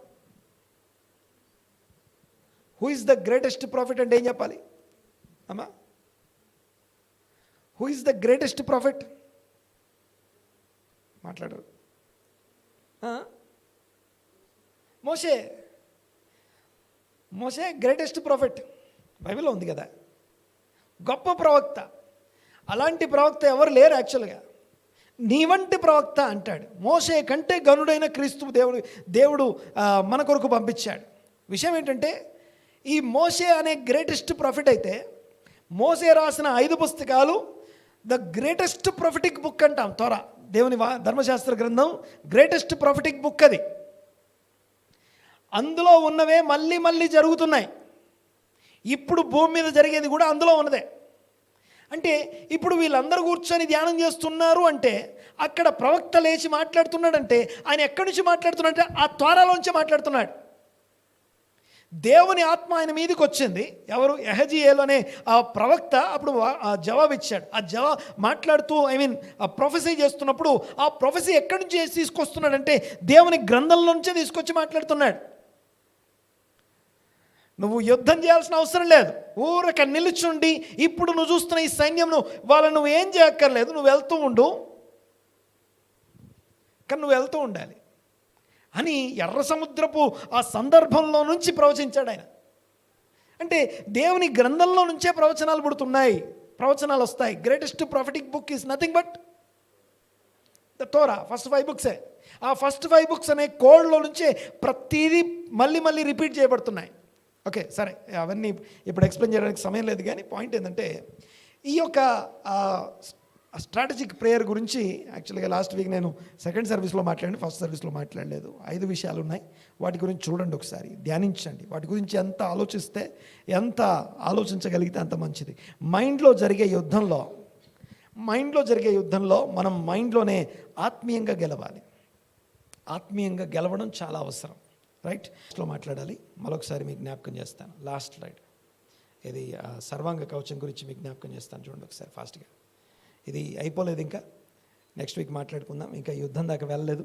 Who is the greatest profit అంటే ఏం చెప్పాలి అమ్మా? Who is the greatest profit? మాట్లాడరు. మోషే గ్రేటెస్ట్ ప్రాఫిట్, బైబిల్లో ఉంది కదా, గొప్ప ప్రవక్త. అలాంటి ప్రవక్త ఎవరు లేరు యాక్చువల్గా. నీ వంటి ప్రవక్త అంటాడు. మోషే కంటే గనుడైన క్రీస్తు దేవుడు మన కొరకు పంపించాడు. విషయం ఏంటంటే ఈ మోషే అనే గ్రేటెస్ట్ ప్రాఫిట్ అయితే, మోషే రాసిన 5 పుస్తకాలు ద గ్రేటెస్ట్ ప్రొఫెటిక్ బుక్ అంటాం. తోరా, దేవుని ధర్మశాస్త్ర గ్రంథం గ్రేటెస్ట్ ప్రొఫెటిక్ బుక్ అది. అందులో ఉన్నవే మళ్ళీ జరుగుతున్నాయి. ఇప్పుడు భూమి మీద జరిగేది కూడా అందులో ఉన్నదే. అంటే ఇప్పుడు వీళ్ళందరూ కూర్చొని ధ్యానం చేస్తున్నారు అంటే, అక్కడ ప్రవక్త లేచి మాట్లాడుతున్నాడంటే ఆయన ఎక్కడి నుంచి మాట్లాడుతున్నాడంటే ఆ ద్వారాలోంచి మాట్లాడుతున్నాడు. దేవుని ఆత్మ ఆయన మీదకి వచ్చింది. ఎవరు? యెహజీయేలు అనే ఆ ప్రవక్త అప్పుడు జవాబు ఇచ్చాడు. ఆ మాట్లాడుతూ ఆ ప్రొఫెసీ చేస్తున్నప్పుడు ఆ ప్రొఫెసీ ఎక్కడి నుంచి తీసుకొస్తున్నాడంటే దేవుని గ్రంథంలో నుంచే తీసుకొచ్చి మాట్లాడుతున్నాడు. నువ్వు యుద్ధం చేయాల్సిన అవసరం లేదు, ఊరక నిలుచుండి ఇప్పుడు నువ్వు చూస్తున్న ఈ సైన్యంను వాళ్ళని నువ్వు ఏం చేయక్కర్లేదు, నువ్వు వెళ్తూ ఉండు, కానీ నువ్వు వెళ్తూ ఉండాలి అని ఎర్ర సముద్రపు ఆ సందర్భంలో నుంచి ప్రవచించాడు ఆయన. అంటే దేవుని గ్రంథంలో నుంచే ప్రవచనాలు పుడుతున్నాయి, ప్రవచనాలు వస్తాయి. Greatest prophetic book is nothing but the Torah. First 5 బుక్సే. ఆ ఫస్ట్ 5 బుక్స్ అనే కోడ్లో నుంచే ప్రతిదీ మళ్ళీ రిపీట్ చేయబడుతున్నాయి. ఓకే, సరే, అవన్నీ ఇప్పుడు ఎక్స్ప్లెయిన్ చేయడానికి సమయం లేదు. కానీ పాయింట్ ఏంటంటే ఈ యొక్క స్ట్రాటజిక్ ప్రేయర్ గురించి యాక్చువల్గా లాస్ట్ వీక్ నేను సెకండ్ సర్వీస్లో మాట్లాడి, ఫస్ట్ సర్వీస్లో మాట్లాడలేదు. 5 విషయాలు ఉన్నాయి, వాటి గురించి చూడండి, ఒకసారి ధ్యానించండి. వాటి గురించి ఎంత ఆలోచిస్తే, ఎంత ఆలోచించగలిగితే అంత మంచిది. మైండ్లో జరిగే యుద్ధంలో మనం మైండ్లోనే ఆత్మీయంగా గెలవాలి. ఆత్మీయంగా గెలవడం చాలా అవసరం. రైట్, లో మాట్లాడాలి. మరొకసారి మీకు జ్ఞాపకం చేస్తాను. లాస్ట్ స్లైడ్, ఇది సర్వాంగ కవచం గురించి మీకు జ్ఞాపకం చేస్తాను. చూడండి ఒకసారి ఫాస్ట్గా. ఇది అయిపోలేదు, ఇంకా నెక్స్ట్ వీక్ మాట్లాడుకుందాం. ఇంకా యుద్ధం దాకా వెళ్ళలేదు.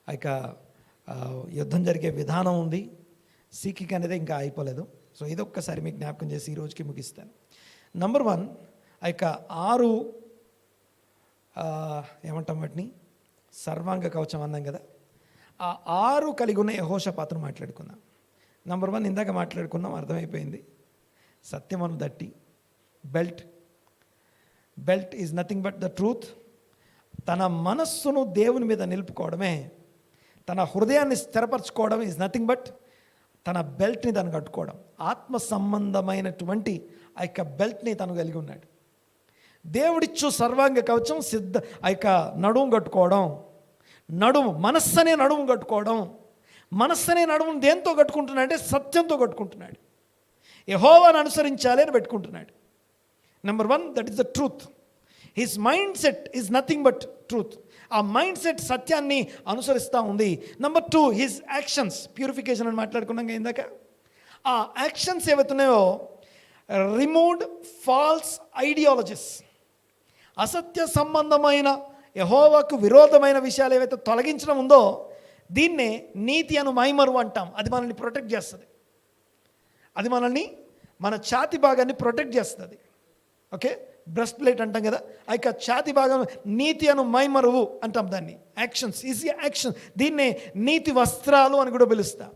ఇక యుద్ధం జరిగే విధానం ఉంది, సీకింగ్ అనేది ఇంకా అయిపోలేదు. సో ఇది ఒక్కసారి మీకు జ్ఞాపకం చేసి ఈ రోజుకి ముగిస్తాను. నంబర్ 1, ఆ యొక్క 6 ఏమంటాం వాటిని, సర్వాంగ కవచం అన్నాం కదా. ఆ 6 కలిగి ఉన్న యెహోషాపాతును మాట్లాడుకుందాం. నంబర్ 1 ఇందాక మాట్లాడుకున్నాం, అర్థమైపోయింది. సత్యమను దట్టి, belt is nothing but the truth. తన మనస్సును దేవుని మీద నిలుపుకోవడమే, తన హృదయాన్ని స్థిరపరచుకోవడం ఈజ్ నథింగ్ బట్ తన బెల్ట్ని తను కట్టుకోవడం. ఆత్మ సంబంధమైనటువంటి ఆ యొక్క బెల్ట్ని తను కలిగి ఉన్నాడు. దేవుడిచ్చు సర్వాంగ కవచం ఆ యొక్క నడుము కట్టుకోవడం, మనస్సనే నడుము కట్టుకోవడం. మనస్సనే నడుమును దేంతో కట్టుకుంటున్నాడు అంటే సత్యంతో కట్టుకుంటున్నాడు. యెహోవాను అనుసరించాలి అని పెట్టుకుంటున్నాడు. Number 1, that is the truth. His mind set is nothing but truth. ఆ మైండ్ సెట్ సత్యాన్ని అనుసరిస్తూ ఉంది. Number 2, his actions. ప్యూరిఫికేషన్ అని మాట్లాడుకున్నాం ఇందాక. ఆ యాక్షన్స్ ఏవైతున్నాయో, రిమూవ్డ్ ఫాల్స్ ఐడియాలజీస్. అసత్య సంబంధమైన, యెహోవాకు విరోధమైన విషయాలు ఏవైతే తొలగించడం ఉందో, దీన్నే నీతి అను మైమరు అంటాం. అది మనల్ని ప్రొటెక్ట్ చేస్తుంది. అది మనల్ని, మన ఛాతి భాగాన్ని ప్రొటెక్ట్ చేస్తుంది. ఓకే, బ్రెస్ట్ ప్లేట్ అంటాం కదా, ఆ యొక్క ఛాతి భాగం నీతి అను మైమరువు అంటాం దాన్ని. Actions, easy action. దీన్నే నీతి వస్త్రాలు అని కూడా పిలుస్తా.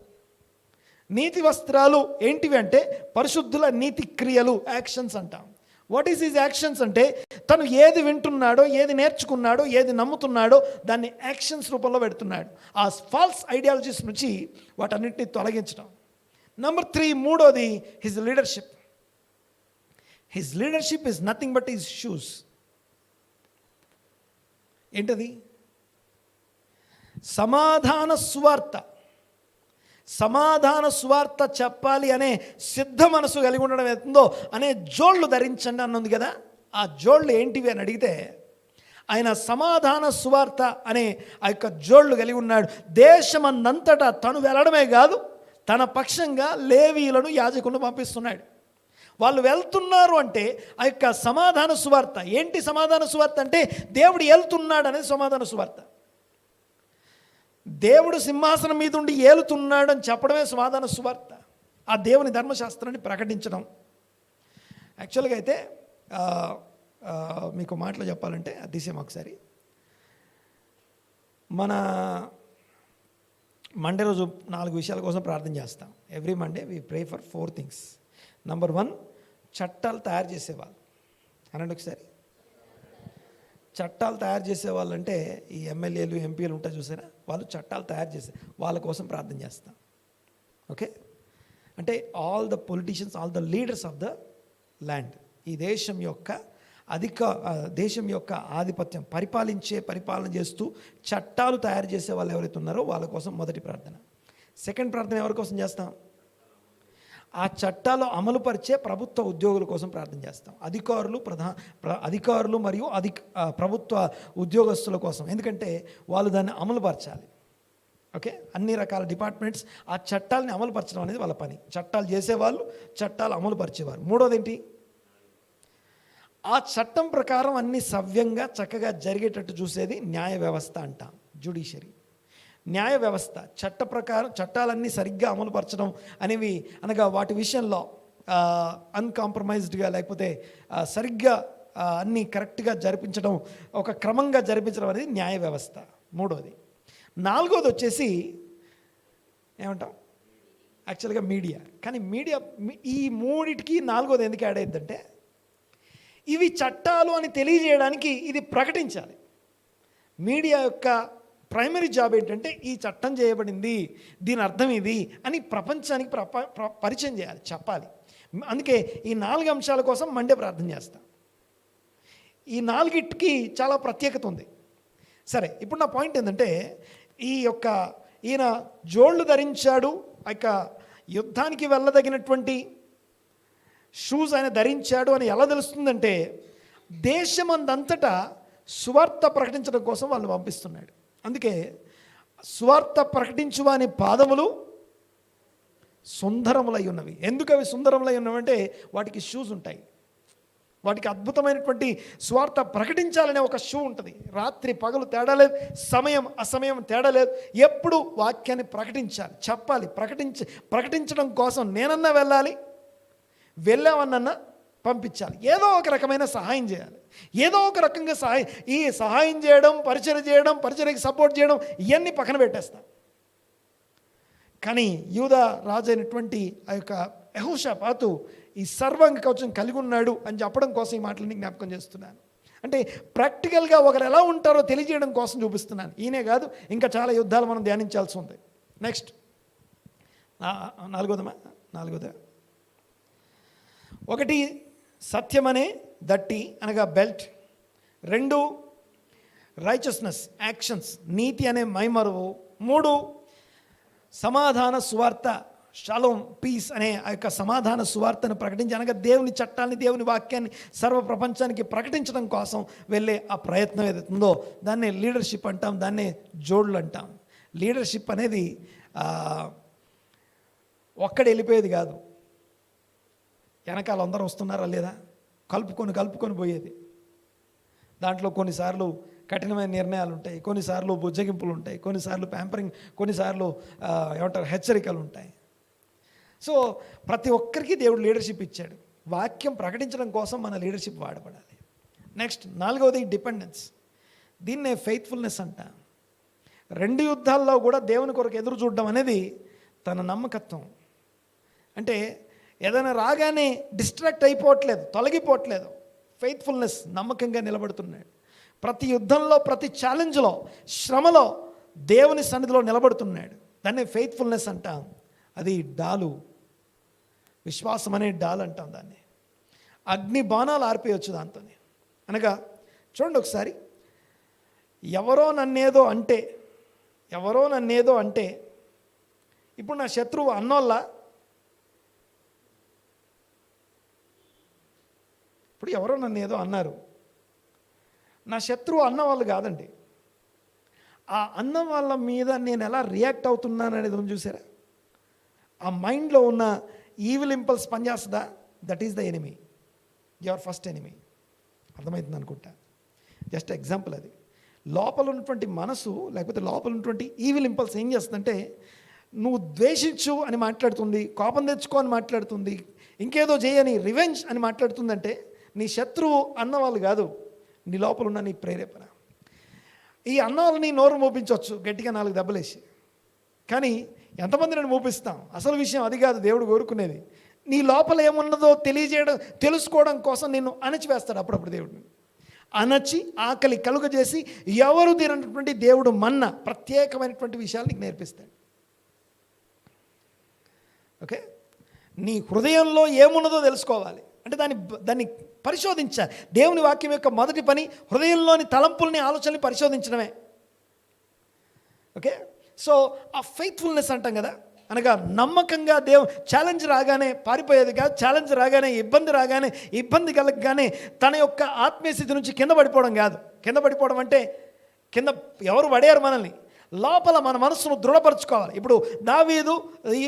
నీతి వస్త్రాలు ఏంటివి అంటే పరిశుద్ధుల నీతి క్రియలు, యాక్షన్స్ అంటాం. వాట్ ఈస్ ఈజ్ యాక్షన్స్ అంటే తను ఏది వింటున్నాడో, ఏది నేర్చుకున్నాడో, ఏది నమ్ముతున్నాడో దాన్ని యాక్షన్స్ రూపంలో పెడుతున్నాడు. ఆ ఫాల్స్ ఐడియాలజీస్ నుంచి వాటన్నిటిని తొలగించడం. నెంబర్ 3, మూడోది his leadership. His leadership is nothing but his shoes. ఏంటది? సమాధాన సువార్త. సమాధాన సువార్త చెప్పాలి అనే సిద్ధ మనసు కలిగి ఉండడం అవుతుందో అనే జోళ్ళు ధరించండి అన్నది కదా. ఆ జోళ్ళు ఏంటివి అని అడిగితే ఆయన సమాధాన సువార్త అనే ఆ యొక్క జోళ్ళు కలిగి ఉన్నాడు. దేశమందంతటా తను వెళ్ళడమే కాదు, తన పక్షంగా లేవీలను, యాజకులను పంపిస్తున్నాడు. వాళ్ళు వెళ్తున్నారు అంటే ఆ యొక్క సమాధాన సువార్త ఏంటి? సమాధాన సువార్త అంటే దేవుడు వెళ్తున్నాడు అనేది సమాధాన సువార్త. దేవుడు సింహాసనం మీద ఉండి ఏలుతున్నాడు అని చెప్పడమే సమాధాన సువార్త. ఆ దేవుని ధర్మశాస్త్రాన్ని ప్రకటించడం. యాక్చువల్గా అయితే మీకు మాటలు చెప్పాలంటే అతిశయం. ఒకసారి మన మండే రోజు 4 విషయాల కోసం ప్రార్థన చేస్తాం. Every Monday we pray for 4 things. Number 1, చట్టాలు తయారు చేసేవాళ్ళు అనండి ఒకసారి. చట్టాలు తయారు చేసేవాళ్ళు అంటే ఈ ఎమ్మెల్యేలు, ఎంపీలు ఉంటారు చూసారా, వాళ్ళు చట్టాలు తయారు చేసే వాళ్ళ కోసం ప్రార్థన చేస్తాం. ఓకే, అంటే all the politicians, all the leaders of the land, ఈ దేశం యొక్క ఆధిపత్యం పరిపాలన చేస్తూ చట్టాలు తయారు చేసే వాళ్ళు ఎవరైతే ఉన్నారో వాళ్ళ కోసం మొదటి ప్రార్థన. సెకండ్ ప్రార్థన ఎవరి కోసం చేస్తాం? ఆ చట్టాలు అమలుపరిచే ప్రభుత్వ ఉద్యోగుల కోసం ప్రార్థన చేస్తాం. అధికారులు మరియు ప్రభుత్వ ఉద్యోగస్తుల కోసం. ఎందుకంటే వాళ్ళు దాన్ని అమలుపరచాలి. ఓకే, అన్ని రకాల డిపార్ట్మెంట్స్ ఆ చట్టాలని అమలుపరచడం అనేది వాళ్ళ పని. చట్టాలు చేసేవాళ్ళు, చట్టాలు అమలుపరిచేవారు. మూడోది ఏంటి? ఆ చట్టం ప్రకారం అన్ని సవ్యంగా చక్కగా జరిగేటట్టు చూసేది న్యాయ వ్యవస్థ అంటాం, జ్యుడిషియరీ. న్యాయ వ్యవస్థ చట్ట ప్రకారం చట్టాలన్నీ సరిగ్గా అమలుపరచడం అనేవి అనగా వాటి విషయంలో అన్కాంప్రమైజ్డ్గా లేకపోతే సరిగ్గా అన్నీ కరెక్ట్గా జరిపించడం, ఒక క్రమంగా జరిపించడం అనేది న్యాయ వ్యవస్థ. మూడోది. నాలుగోది వచ్చేసి ఏమంటాం? యాక్చువల్గా మీడియా. కానీ మీడియా ఈ మూడిటికి నాలుగోది ఎందుకు యాడ్ అయ్యిందంటే ఇవి చట్టాలు అని తెలియజేయడానికి ఇది ప్రకటించాలి. మీడియా యొక్క ప్రైమరీ జాబ్ ఏంటంటే ఈ చట్టం చేయబడింది, దీని అర్థం ఇది అని ప్రపంచానికి పరిచయం చేయాలి, చెప్పాలి. అందుకే ఈ 4 అంశాల కోసం మండే ప్రార్థన చేస్తాం. ఈ 4టికి చాలా ప్రత్యేకత ఉంది. సరే, ఇప్పుడు నా పాయింట్ ఏంటంటే ఈయన జోళ్ళు ధరించాడు, ఆ యొక్క యుద్ధానికి వెళ్ళదగినటువంటి షూస్ ఆయన ధరించాడు అని ఎలా తెలుస్తుందంటే దేశమందంతటా సువార్త ప్రకటించడం కోసం వాళ్ళు పంపిస్తున్నాడు. అందుకే సువార్త ప్రకటించువాని పాదములు సుందరములై ఉన్నవి. ఎందుకు అవి సుందరములై ఉన్నవంటే వాటికి షూస్ ఉంటాయి. వాటికి అద్భుతమైనటువంటి సువార్త ప్రకటించాలనే ఒక షూ ఉంటుంది. రాత్రి పగలు తేడా లేదు, సమయం అసమయం తేడా లేదు, ఎప్పుడు వాక్యాన్ని ప్రకటించాలి, చెప్పాలి. ప్రకటించడం కోసం నేనన్నా వెళ్ళాలి, వెళ్ళామన్నా పంపించాలి. ఏదో ఒక రకమైన సహాయం చేయాలి, ఏదో ఒక రకంగా సహాయం చేయడం, పరిచర్యకి సపోర్ట్ చేయడం ఇవన్నీ పక్కన పెట్టేస్తాం. కానీ యూదా రాజు అయినటువంటి ఆ యొక్క యెహోషాపాతు ఈ సర్వాంగ కవచం కలిగి ఉన్నాడు అని చెప్పడం కోసం ఈ మాటలని జ్ఞాపకం చేస్తున్నాను. అంటే ప్రాక్టికల్గా ఒకరు ఎలా ఉంటారో తెలియజేయడం కోసం చూపిస్తున్నాను. ఈయనే కాదు, ఇంకా చాలా యుద్ధాలు మనం ధ్యానించాల్సి ఉంది. నెక్స్ట్ నాలుగోదా? 1 సత్యమనే దట్టి అనగా బెల్ట్. 2 రైచస్నెస్ యాక్షన్స్, నీతి అనే మైమరువు. 3 సమాధాన సువార్త, షాలోమ్ పీస్ అనే ఆ యొక్క సమాధాన సువార్తను ప్రకటించి అనగా దేవుని చట్టాన్ని, దేవుని వాక్యాన్ని సర్వ ప్రపంచానికి ప్రకటించడం కోసం వెళ్ళే ఆ ప్రయత్నం ఏదైతుందో దాన్నే లీడర్షిప్ అంటాం, దాన్నే జోళ్ళు అంటాం. లీడర్షిప్ అనేది ఒక్కడే వెళ్ళిపోయేది కాదు, వెనకాల అందరూ వస్తున్నారా లేదా కలుపుకొని పోయేది. దాంట్లో కొన్నిసార్లు కఠినమైన నిర్ణయాలు ఉంటాయి, కొన్నిసార్లు బుజ్జగింపులు ఉంటాయి, కొన్నిసార్లు ప్యాంపరింగ్, కొన్నిసార్లు హెచ్చరికలు ఉంటాయి. సో ప్రతి ఒక్కరికి దేవుడు లీడర్షిప్ ఇచ్చాడు. వాక్యం ప్రకటించడం కోసం మన లీడర్షిప్ వాడబడాలి. నెక్స్ట్ 4వది డిపెండెన్స్. దీన్నే ఫెయిత్ఫుల్నెస్ అంట. 2 యుద్ధాల్లో కూడా దేవుని కొరకు ఎదురు చూడడం అనేది తన నమ్మకత్వం. అంటే ఏదైనా రాగానే డిస్ట్రాక్ట్ అయిపోవట్లేదు, తొలగిపోవట్లేదు. ఫెయిత్ఫుల్నెస్, నమ్మకంగా నిలబడుతున్నాడు. ప్రతి యుద్ధంలో, ప్రతి ఛాలెంజ్లో, శ్రమలో దేవుని సన్నిధిలో నిలబడుతున్నాడు. దాన్ని ఫెయిత్ఫుల్నెస్ అంటాం. అది డాలు, విశ్వాసం అనే డాల్ అంటాం దాన్ని. అగ్ని బాణాలు ఆర్పేయచ్చు దాంతో. అనగా చూడండి ఒకసారి, ఎవరో నన్నేదో అంటే ఇప్పుడు నా శత్రువు అన్నోళ్ళ, ఇప్పుడు ఎవరో నన్ను ఏదో అన్నారు, నా శత్రువు అన్న వాళ్ళు కాదండి. ఆ అన్న వాళ్ళ మీద నేను ఎలా రియాక్ట్ అవుతున్నాను అనేది ఉంది చూసారా? ఆ మైండ్లో ఉన్న ఈవిల్ ఇంపల్స్ పనిచేస్తుందా? That is the enemy, your first enemy. అర్థమవుతుంది అనుకుంటా. జస్ట్ ఎగ్జాంపుల్ అది. లోపల ఉన్నటువంటి మనసు, లేకపోతే లోపల ఉన్నటువంటి ఈవిల్ ఇంపల్స్ ఏం చేస్తుందంటే, నువ్వు ద్వేషించు అని మాట్లాడుతుంది, కోపం తెచ్చుకో అని మాట్లాడుతుంది, ఇంకేదో చేయని రివెంజ్ అని మాట్లాడుతుందంటే నీ శత్రువు అన్నవాళ్ళు కాదు, నీ లోపల ఉన్న నీ ప్రేరేపణ. ఈ అన్నవాళ్ళని నోరు మోపించవచ్చు గట్టిగా 4 దెబ్బలేసి, కానీ ఎంతమంది నేను మోపిస్తాం? అసలు విషయం అది కాదు దేవుడు కోరుకునేది. నీ లోపల ఏమున్నదో తెలుసుకోవడం కోసం నిన్ను అణచివేస్తాడు. అప్పుడప్పుడు దేవుడిని అణచి ఆకలి కలుగజేసి ఎవరు తినటువంటి దేవుడు మన్న ప్రత్యేకమైనటువంటి విషయాలు నీకు నేర్పిస్తాడు. ఓకే, నీ హృదయంలో ఏమున్నదో తెలుసుకోవాలి అంటే దాన్ని పరిశోధించాలి. దేవుని వాక్యం యొక్క మొదటి పని హృదయంలోని తలంపుల్ని, ఆలోచనల్ని పరిశోధించడమే. ఓకే, సో ఆ ఫెయిత్ఫుల్నెస్ అంటాం కదా, అనగా నమ్మకంగా ఛాలెంజ్ రాగానే పారిపోయేది కాదు, ఛాలెంజ్ రాగానే, ఇబ్బంది కలగగానే తన యొక్క ఆత్మీయ స్థితి నుంచి కింద పడిపోవడం కాదు. కింద పడిపోవడం అంటే కింద ఎవరు పడేయారు మనల్ని, లోపల మన మనస్సును దృఢపరచుకోవాలి. ఇప్పుడు దావీదు,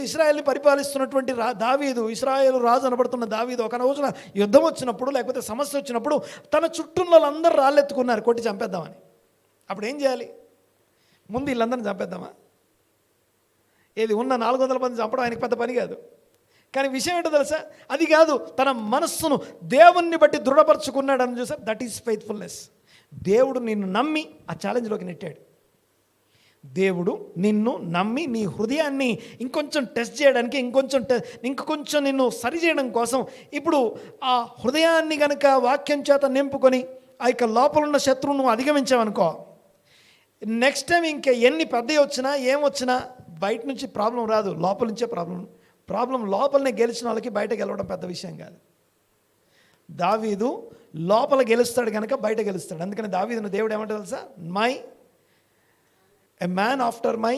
ఇశ్రాయేల్ని పరిపాలిస్తున్నటువంటి దావీదు, ఇశ్రాయేలు రాజు అనబడుతున్న దావీదు ఒక రోజున యుద్ధం వచ్చినప్పుడు, లేకపోతే సమస్య వచ్చినప్పుడు తన చుట్టూన్న వాళ్ళందరూ రాళ్ళెత్తుకున్నారు కొట్టి చంపేద్దామని. అప్పుడు ఏం చేయాలి? ముందు వీళ్ళందరిని చంపేద్దామా? ఏది ఉన్న 400 మంది చంపడం ఆయనకి పెద్ద పని కాదు. కానీ విషయం ఏంటో తెలుసా? అది కాదు, తన మనస్సును దేవుణ్ణి బట్టి దృఢపరచుకున్నాడని చూసారు. That is faithfulness. దేవుడు నిన్ను నమ్మి ఆ ఛాలెంజ్లోకి నెట్టాడు. దేవుడు నిన్ను నమ్మి నీ హృదయాన్ని ఇంకొంచెం టెస్ట్ చేయడానికి, ఇంకొంచెం నిన్ను సరి చేయడం కోసం ఇప్పుడు ఆ హృదయాన్ని కనుక వాక్యం చేత నింపుకొని ఆ యొక్క లోపల ఉన్న శత్రువును అధిగమించావనుకో, నెక్స్ట్ టైం ఇంకా ఎన్ని పెద్దవి వచ్చినా ఏమొచ్చినా బయట నుంచి ప్రాబ్లం రాదు, లోపల నుంచే ప్రాబ్లం లోపలనే గెలిచిన వాళ్ళకి బయట గెలవడం పెద్ద విషయం కాదు. దావీదు లోపల గెలుస్తాడు కనుక బయట గెలుస్తాడు. అందుకని దావీదును దేవుడు ఏమంటారు తెలుసా? A man after my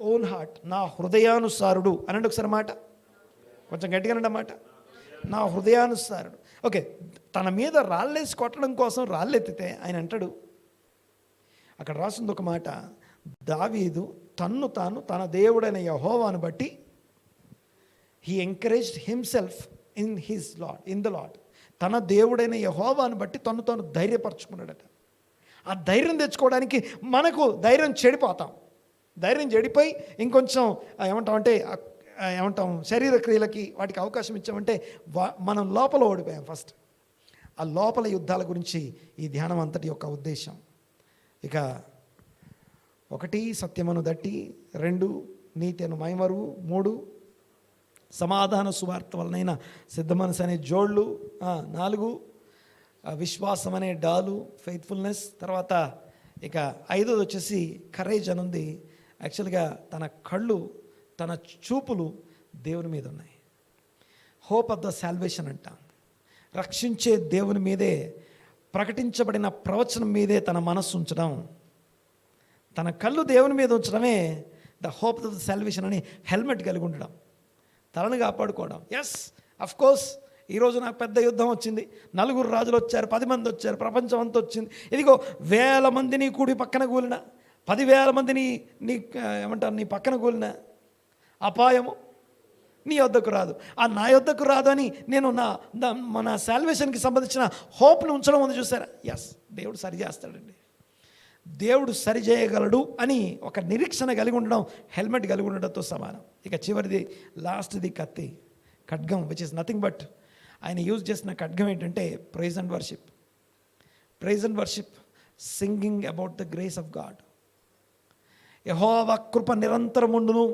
own heart, నా హృదయానుసారుడు అనండి ఒకసారి మాట, కొంచెం గట్టిగా అనండి మాట, నా హృదయానుసారుడు. ఓకే, తన మీద రాళ్ళేసి కొట్టడం కోసం రాళ్ళెత్తితే ఆయన అంటాడు, అక్కడ రాసింది ఒక మాట, దావీదు తాను తన దేవుడైన యెహోవాను బట్టి he encouraged himself in the lord. తన దేవుడైన యెహోవాను బట్టి తను ధైర్యపరచుకున్నాడట. ఆ ధైర్యం తెచ్చుకోవడానికి మనకు ధైర్యం చెడిపోయి ఇంకొంచెం ఏమంటాం శరీర క్రియలకి వాటికి అవకాశం ఇచ్చామంటే మనం లోపల ఓడిపోయాం. ఫస్ట్ ఆ లోపల యుద్ధాల గురించి ఈ ధ్యానం అంతటి యొక్క ఉద్దేశం. ఇక 1 సత్యమును దట్టి, 2 నీతిను మైమరువు, 3 సమాధాన సువార్త వలనైన సిద్ధ మనసు అనే జోళ్ళు, 4 విశ్వాసం అనే డాలు, ఫెయిత్ఫుల్నెస్. తర్వాత ఇక 5ది వచ్చేసి కరేజ్ అని ఉంది. యాక్చువల్గా తన కళ్ళు, తన చూపులు దేవుని మీద ఉన్నాయి. హోప్ ఆఫ్ ద సాల్వేషన్ అంట. రక్షించే దేవుని మీదే, ప్రకటించబడిన ప్రవచనం మీదే తన మనస్సు ఉంచడం, తన కళ్ళు దేవుని మీద ఉంచడమే the hope of the salvation అని హెల్మెట్ కలిగి ఉండడం, తలను కాపాడుకోవడం. ఎస్, అఫ్ కోర్స్ ఈరోజు నాకు పెద్ద యుద్ధం వచ్చింది, 4 రాజులు వచ్చారు, 10 మంది వచ్చారు, ప్రపంచం అంతా వచ్చింది. ఇదిగో 1000 మంది నీ కూడి పక్కన కూలిన, 10,000 మంది నీ పక్కన కూలిన అపాయము నీ యొద్దకు రాదు. నా యొద్దకు రాదు అని నేను మన సాల్వేషన్కి సంబంధించిన హోప్ని ఉంచడం ఉంది చూసారా? ఎస్, దేవుడు సరి చేస్తాడండి, దేవుడు సరి చేయగలడు అని ఒక నిరీక్షణ కలిగి ఉండడం హెల్మెట్ కలిగి ఉండడంతో సమానం. ఇక చివరిది, లాస్ట్ది ఖడ్గం, విచ్ ఇస్ నథింగ్ బట్ ఆయన యూజ్ చేసిన ఖడ్గం ఏంటంటే praise and worship. Praise and worship, singing about the grace of God. యెహోవా కృప నిరంతరముండును,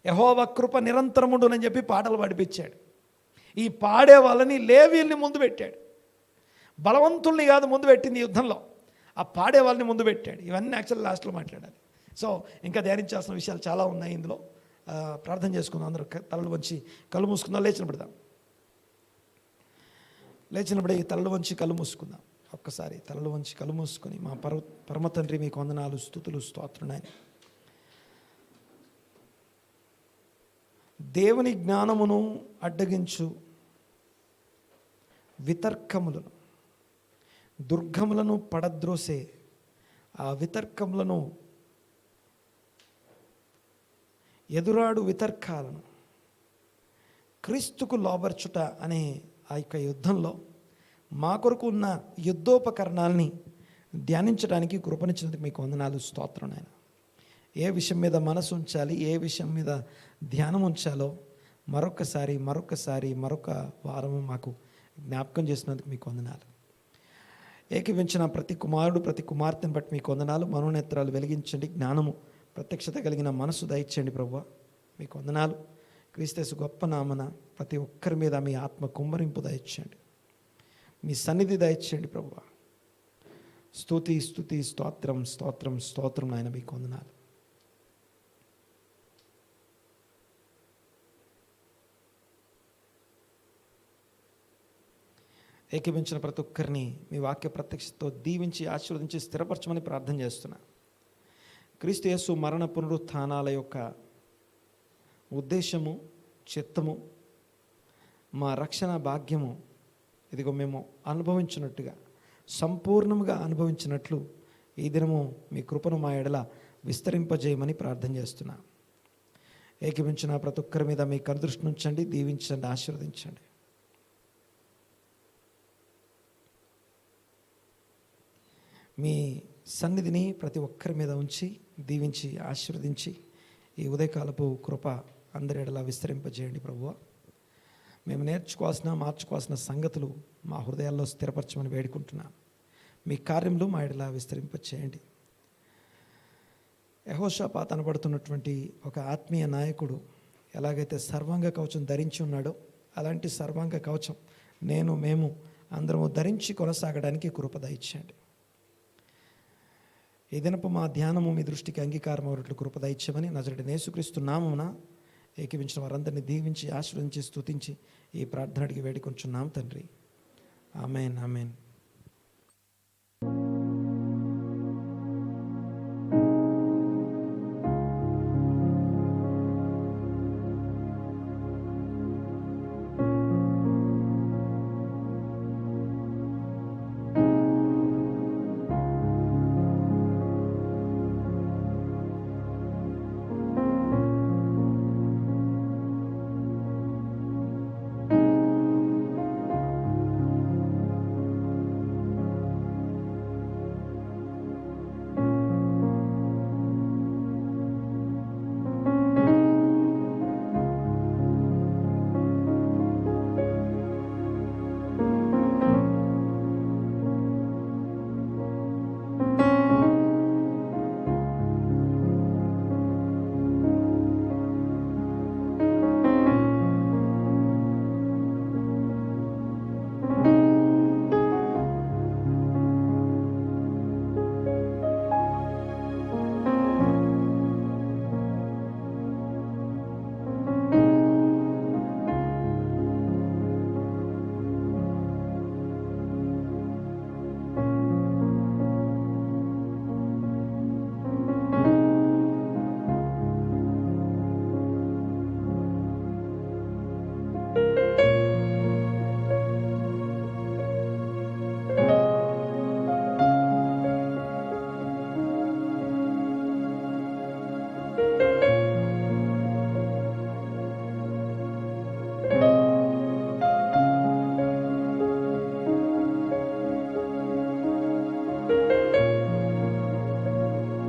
యెహోవా కృప నిరంతరముండును అని చెప్పి పాటలు పాడిపించాడు. ఈ పాడే వాళ్ళని లేవీల్ని ముందు పెట్టాడు. బలవంతుల్ని కాదు ముందు పెట్టింది యుద్ధంలో, ఆ పాడే వాళ్ళని ముందు పెట్టాడు. ఇవన్నీ యాక్చువల్ లాస్ట్లో మాట్లాడాలి. సో ఇంకా ధ్యానించాల్సిన విషయాలు చాలా ఉన్నాయి ఇందులో. ప్రార్థన చేసుకుందాం, అందరూ తలలు వంచి కళ్ళు మూసుకుందాం. లేచినప్పుడే ఈ తలలు వంచి కళ్ళు మూసుకుందాం. ఒక్కసారి తలలు వంచి కళ్ళు మూసుకొని, మా పరమ తండ్రి మీకు వందనాలు, స్తుతులు, స్తోత్రునాయన. దేవుని జ్ఞానమును అడ్డగించు వితర్కములను, దుర్గములను పడద్రోసే ఆ వితర్కములను, ఎదురాడు వితర్కాలను క్రీస్తుకు లోబర్చుట అనే ఆ యొక్క యుద్ధంలో మా కొరకు ఉన్న యుద్ధోపకరణాలని ధ్యానించడానికి కృపనిచ్చినందుకు మీకు వందనాలు, స్తోత్రం నాయన. ఏ విషయం మీద మనసు ఉంచాలి, ఏ విషయం మీద ధ్యానం ఉంచాలో మరొక వారము మాకు జ్ఞాపకం చేసినందుకు మీకు వందనాలు. ఏకీవించిన ప్రతి కుమారుడు ప్రతి కుమార్తెను బట్టి మీకు వందనాలు. మనోనేత్రాలు వెలిగించండి, జ్ఞానము ప్రత్యక్షత కలిగిన మనసు దయచేయండి ప్రభువా, మీకు వందనాలు. క్రీస్తు గొప్ప నామన ప్రతి ఒక్కరి మీద మీ ఆత్మ కుమ్మరింపు దయచేయండి, మీ సన్నిధి దయచేయండి ప్రభువా. స్తుతి స్తుతి స్తోత్రం స్తోత్రం స్తోత్రం నాయన, మీకు వందనాలు. ఏకీభించిన ప్రతి ఒక్కరిని మీ వాక్య ప్రత్యక్షతో దీవించి ఆశీర్వదించి స్థిరపరచమని ప్రార్థన చేస్తున్నా. క్రీస్తు యేసు మరణ పునరుత్థానాల యొక్క ఉద్దేశము, చిత్తము, మా రక్షణ భాగ్యము ఇదిగో మేము అనుభవించినట్టుగా, సంపూర్ణంగా అనుభవించినట్లు ఈ దినము మీ కృపను మా ఎడల విస్తరింపజేయమని ప్రార్థన చేస్తున్నా. ఏకీభించిన ప్రతి ఒక్కరి మీద మీ కనుదృష్టి ఉంచండి, దీవించండి, ఆశీర్వదించండి. మీ సన్నిధిని ప్రతి ఒక్కరి మీద ఉంచి దీవించి ఆశీర్వదించి ఈ ఉదయకాలపు కృప అందరి ఎడలా విస్తరింపజేయండి ప్రభువా. మేము మార్చుకోవాల్సిన సంగతులు మా హృదయాల్లో స్థిరపరచమని వేడుకుంటున్నాను. మీ కార్యములు మా ఎడలా విస్తరింపచేయండి. యెహోషాపాతు అనబడుతున్నటువంటి ఒక ఆత్మీయ నాయకుడు ఎలాగైతే సర్వాంగ కవచం ధరించి ఉన్నాడో అలాంటి సర్వాంగ కవచం మేము అందరము ధరించి కొనసాగడానికి కృప దయచేయండి. ఈ దినపు మా ధ్యానము మీ దృష్టికి అంగీకారం అవట్లు కృప దయచేయమని నజరేయుడైన యేసుక్రీస్తు నామమున ఏకీవించిన వారందరినీ దీవించి ఆశీర్వదించి స్తుతించి ఈ ప్రార్థన అడిగి వేడుకొంచున్నాం తండ్రి. ఆమేన్ ఆమేన్.